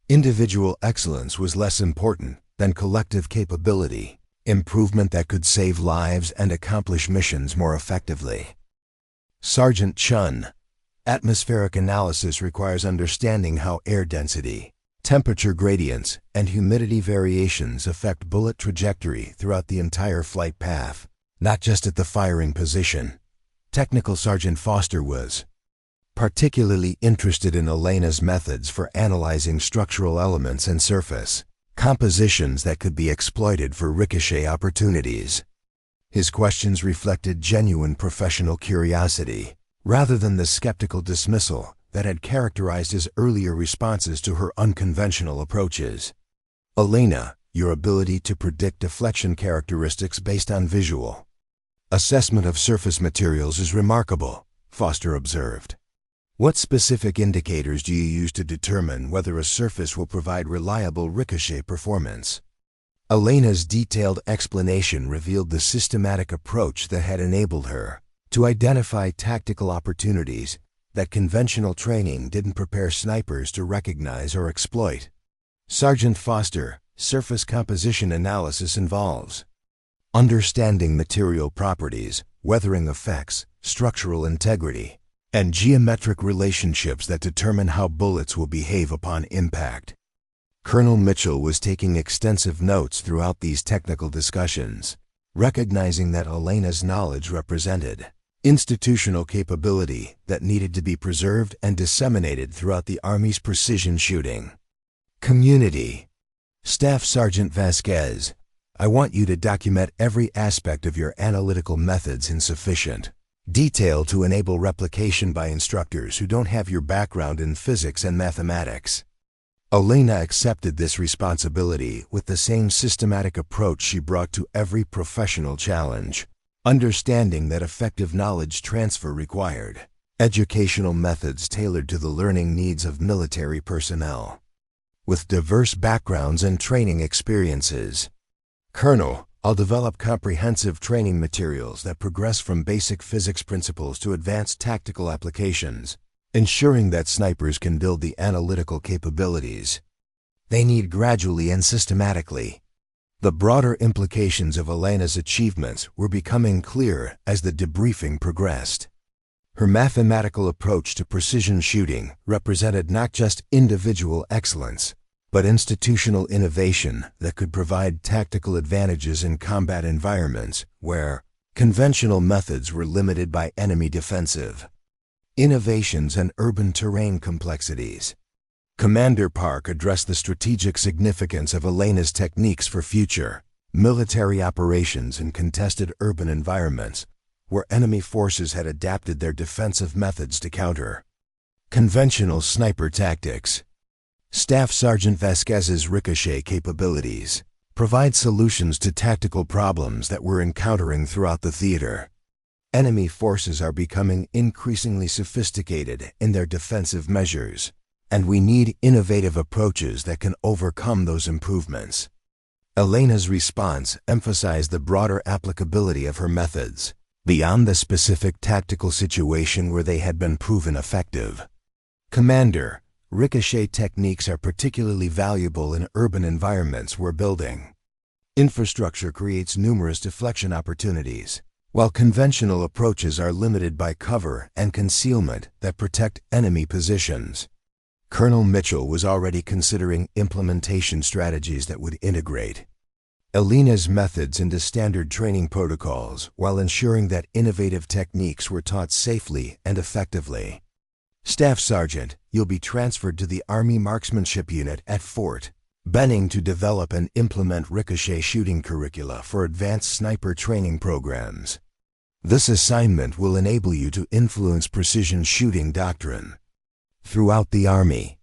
individual excellence was less important than collective capability, improvement that could save lives and accomplish missions more effectively. Sergeant Chun, atmospheric analysis requires understanding how air density, temperature gradients, and humidity variations affect bullet trajectory throughout the entire flight path, not just at the firing position. Technical Sergeant Foster was particularly interested in Elena's methods for analyzing structural elements and surface compositions that could be exploited for ricochet opportunities. His questions reflected genuine professional curiosity, rather than the skeptical dismissal that had characterized his earlier responses to her unconventional approaches. Elena, your ability to predict deflection characteristics based on visual assessment of surface materials is remarkable, Foster observed. What specific indicators do you use to determine whether a surface will provide reliable ricochet performance? Elena's detailed explanation revealed the systematic approach that had enabled her to identify tactical opportunities that conventional training didn't prepare snipers to recognize or exploit. Sergeant Foster, surface composition analysis involves understanding material properties, weathering effects, structural integrity, and geometric relationships that determine how bullets will behave upon impact. Colonel Mitchell was taking extensive notes throughout these technical discussions, recognizing that Elena's knowledge represented institutional capability that needed to be preserved and disseminated throughout the Army's precision shooting community. Staff Sergeant Vasquez, I want you to document every aspect of your analytical methods in sufficient detail to enable replication by instructors who don't have your background in physics and mathematics. Elena accepted this responsibility with the same systematic approach she brought to every professional challenge, understanding that effective knowledge transfer required educational methods tailored to the learning needs of military personnel with diverse backgrounds and training experiences. Colonel, I'll develop comprehensive training materials that progress from basic physics principles to advanced tactical applications, ensuring that snipers can build the analytical capabilities they need gradually and systematically. The broader implications of Elena's achievements were becoming clear as the debriefing progressed. Her mathematical approach to precision shooting represented not just individual excellence, but institutional innovation that could provide tactical advantages in combat environments where conventional methods were limited by enemy defensive innovations and urban terrain complexities. Commander Park addressed the strategic significance of Elena's techniques for future military operations in contested urban environments where enemy forces had adapted their defensive methods to counter Conventional sniper tactics. Staff Sergeant Vasquez's Ricochet capabilities provide solutions to tactical problems that we're encountering throughout the theater. Enemy forces are becoming increasingly sophisticated in their defensive measures, and we need innovative approaches that can overcome those improvements. Elena's response emphasized the broader applicability of her methods, beyond the specific tactical situation where they had been proven effective. Commander, Ricochet techniques are particularly valuable in urban environments we're building. Infrastructure creates numerous deflection opportunities, while conventional approaches are limited by cover and concealment that protect enemy positions. Colonel Mitchell was already considering implementation strategies that would integrate Elena's methods into standard training protocols while ensuring that innovative techniques were taught safely and effectively. Staff Sergeant, you'll be transferred to the Army Marksmanship Unit at Fort Benning to develop and implement Ricochet shooting curricula for advanced sniper training programs. This assignment will enable you to influence precision shooting doctrine throughout the Army.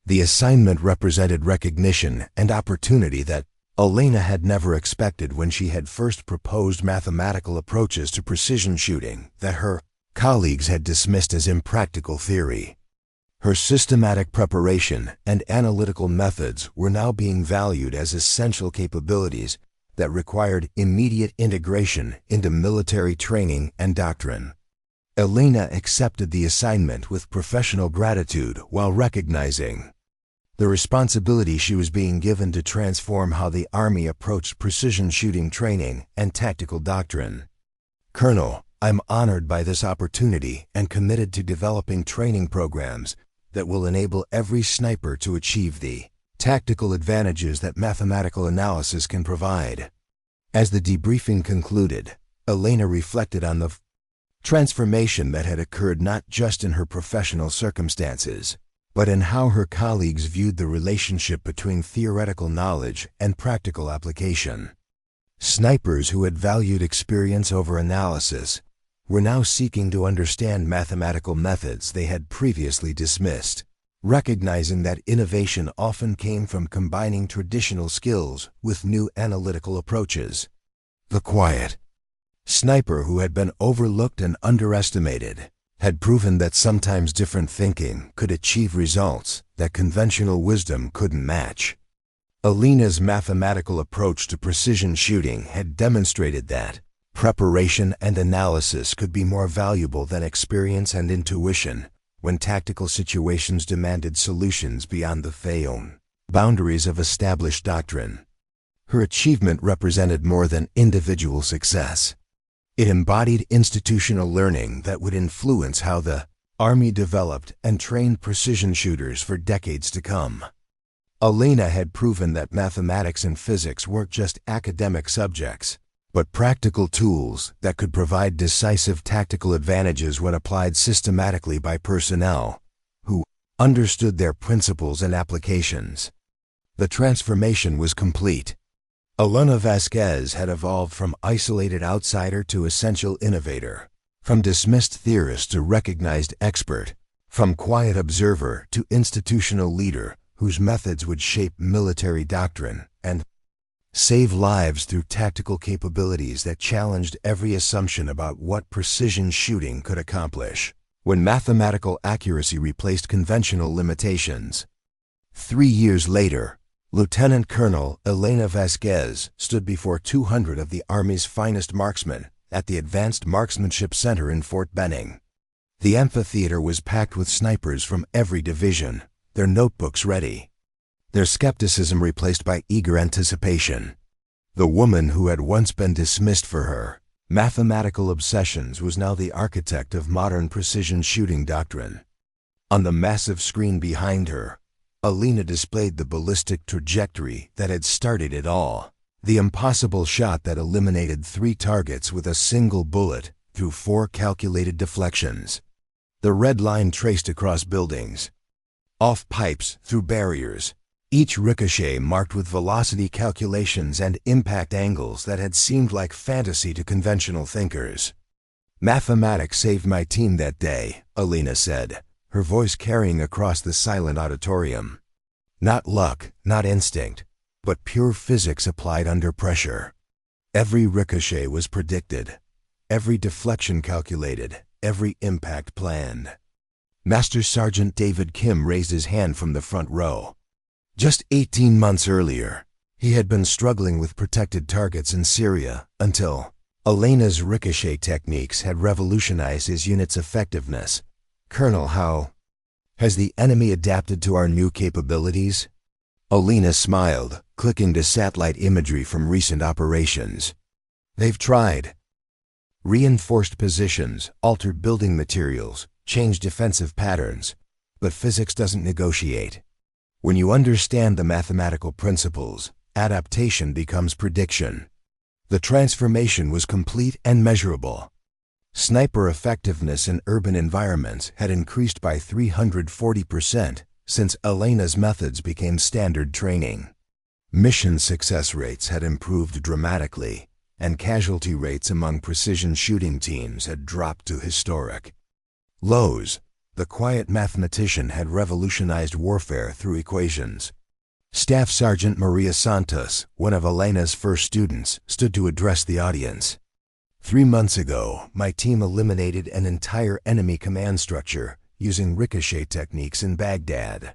The assignment represented recognition and opportunity that Elena had never expected when she had first proposed mathematical approaches to precision shooting that her colleagues had dismissed as impractical theory. Her systematic preparation and analytical methods were now being valued as essential capabilities that required immediate integration into military training and doctrine. Elena accepted the assignment with professional gratitude while recognizing the responsibility she was being given to transform how the Army approached precision shooting training and tactical doctrine. Colonel, I'm honored by this opportunity and committed to developing training programs that will enable every sniper to achieve the tactical advantages that mathematical analysis can provide. As the debriefing concluded, Elena reflected on the transformation that had occurred not just in her professional circumstances, but in how her colleagues viewed the relationship between theoretical knowledge and practical application. Snipers who had valued experience over analysis were now seeking to understand mathematical methods they had previously dismissed, recognizing that innovation often came from combining traditional skills with new analytical approaches. The quiet sniper who had been overlooked and underestimated had proven that sometimes different thinking could achieve results that conventional wisdom couldn't match. Elena's mathematical approach to precision shooting had demonstrated that preparation and analysis could be more valuable than experience and intuition when tactical situations demanded solutions beyond the boundaries of established doctrine. Her achievement represented more than individual success. It embodied institutional learning that would influence how the Army developed and trained precision shooters for decades to come. Elena had proven that mathematics and physics weren't just academic subjects, but practical tools that could provide decisive tactical advantages when applied systematically by personnel who understood their principles and applications. The transformation was complete. Elena Vasquez had evolved from isolated outsider to essential innovator, from dismissed theorist to recognized expert, from quiet observer to institutional leader whose methods would shape military doctrine and save lives through tactical capabilities that challenged every assumption about what precision shooting could accomplish when mathematical accuracy replaced conventional limitations. 3 years later, Lieutenant Colonel Elena Vasquez stood before 200 of the Army's finest marksmen at the Advanced Marksmanship Center in Fort Benning. The amphitheater was packed with snipers from every division, their notebooks ready, their skepticism replaced by eager anticipation. The woman who had once been dismissed for her mathematical obsessions was now the architect of modern precision shooting doctrine. On the massive screen behind her, Elena displayed the ballistic trajectory that had started it all, the impossible shot that eliminated 3 targets with a single bullet through 4 calculated deflections. The red line traced across buildings, off pipes, through barriers, each ricochet marked with velocity calculations and impact angles that had seemed like fantasy to conventional thinkers. "Mathematics saved my team that day," Elena said, her voice carrying across the silent auditorium. Not luck, not instinct, but pure physics applied under pressure. Every ricochet was predicted, every deflection calculated, every impact planned. Master Sergeant David Kim raised his hand from the front row. Just 18 months earlier, he had been struggling with protected targets in Syria until Elena's ricochet techniques had revolutionized his unit's effectiveness. "Colonel, how has the enemy adapted to our new capabilities?" Elena smiled, clicking to satellite imagery from recent operations. "They've tried. Reinforced positions, altered building materials, changed defensive patterns, but physics doesn't negotiate. When you understand the mathematical principles, adaptation becomes prediction." The transformation was complete and measurable. Sniper effectiveness in urban environments had increased by 340% since Elena's methods became standard training. Mission success rates had improved dramatically, and casualty rates among precision shooting teams had dropped to historic lows. The quiet mathematician had revolutionized warfare through equations. Staff Sergeant Maria Santos, one of Elena's first students, stood to address the audience. 3 months ago, my team eliminated an entire enemy command structure using ricochet techniques in Baghdad.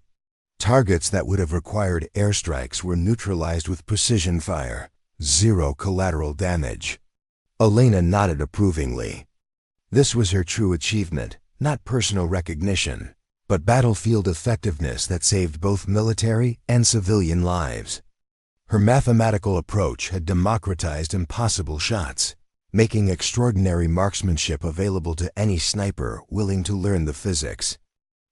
Targets that would have required airstrikes were neutralized with precision fire. Zero collateral damage. Elena nodded approvingly. This was her true achievement, not personal recognition, but battlefield effectiveness that saved both military and civilian lives. Her mathematical approach had democratized impossible shots, making extraordinary marksmanship available to any sniper willing to learn the physics.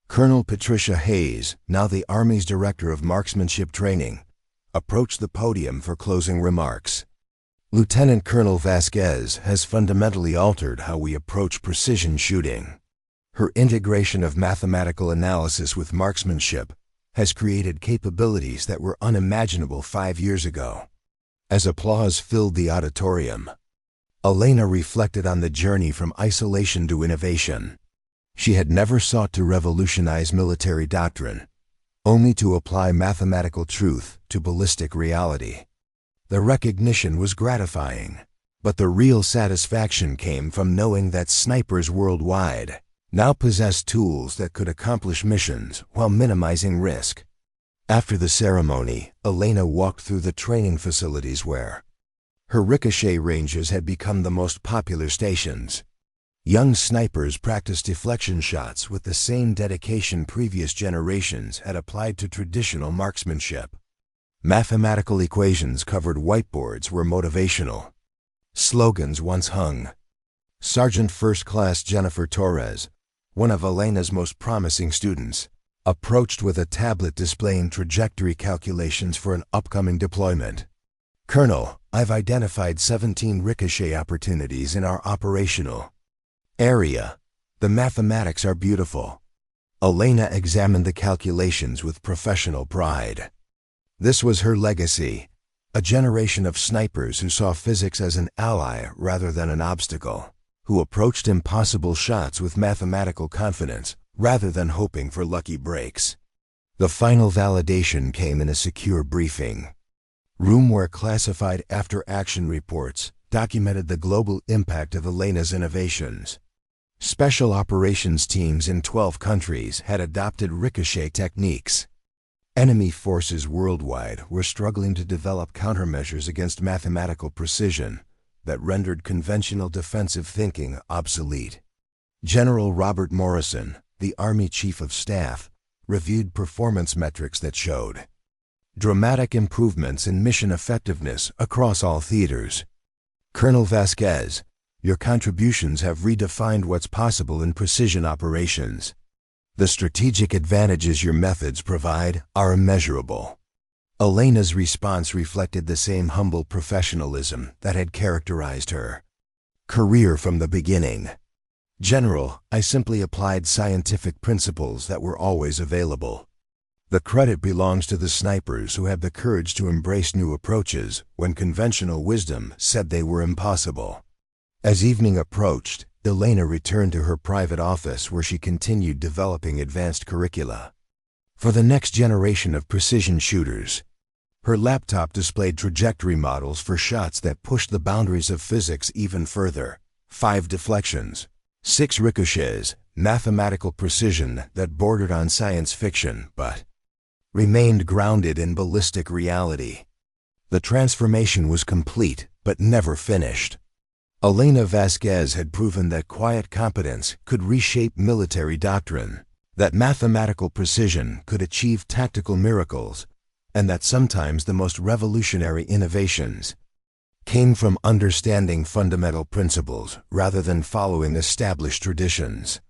Colonel Patricia Hayes, now the Army's Director of Marksmanship Training, approached the podium for closing remarks. Lieutenant Colonel Vasquez has fundamentally altered how we approach precision shooting. Her integration of mathematical analysis with marksmanship has created capabilities that were unimaginable 5 years ago. As applause filled the auditorium, Elena reflected on the journey from isolation to innovation. She had never sought to revolutionize military doctrine, only to apply mathematical truth to ballistic reality. The recognition was gratifying, but the real satisfaction came from knowing that snipers worldwide now possessed tools that could accomplish missions while minimizing risk. After the ceremony, Elena walked through the training facilities where her ricochet ranges had become the most popular stations. Young snipers practiced deflection shots with the same dedication previous generations had applied to traditional marksmanship. Mathematical equations covered whiteboards were motivational. Slogans once hung. Sergeant First Class Jennifer Torres, one of Elena's most promising students, approached with a tablet displaying trajectory calculations for an upcoming deployment. "Colonel, I've identified 17 ricochet opportunities in our operational area. The mathematics are beautiful." Elena examined the calculations with professional pride. This was her legacy, a generation of snipers who saw physics as an ally rather than an obstacle, who approached impossible shots with mathematical confidence rather than hoping for lucky breaks. The final validation came in a secure briefing room where classified after-action reports documented the global impact of Elena's innovations. Special operations teams in 12 countries had adopted ricochet techniques. Enemy forces worldwide were struggling to develop countermeasures against mathematical precision that rendered conventional defensive thinking obsolete. General Robert Morrison, the Army Chief of Staff, reviewed performance metrics that showed dramatic improvements in mission effectiveness across all theaters. "Colonel Vasquez, your contributions have redefined what's possible in precision operations. The strategic advantages your methods provide are immeasurable." Elena's response reflected the same humble professionalism that had characterized her career from the beginning. "General, I simply applied scientific principles that were always available. The credit belongs to the snipers who had the courage to embrace new approaches when conventional wisdom said they were impossible." As evening approached, Elena returned to her private office where she continued developing advanced curricula for the next generation of precision shooters. Her laptop displayed trajectory models for shots that pushed the boundaries of physics even further. 5 deflections, 6 ricochets, mathematical precision that bordered on science fiction but remained grounded in ballistic reality. The transformation was complete but never finished. Elena Vasquez had proven that quiet competence could reshape military doctrine, that mathematical precision could achieve tactical miracles, and that sometimes the most revolutionary innovations came from understanding fundamental principles rather than following established traditions.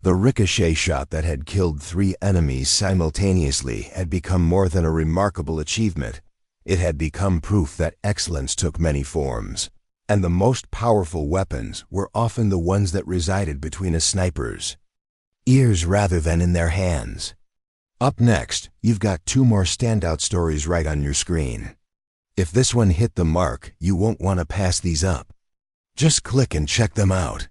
The ricochet shot that had killed 3 enemies simultaneously had become more than a remarkable achievement. It had become proof that excellence took many forms, and the most powerful weapons were often the ones that resided between a sniper's ears rather than in their hands. Up next, you've got 2 more standout stories right on your screen. If this one hit the mark, you won't want to pass these up. Just click and check them out.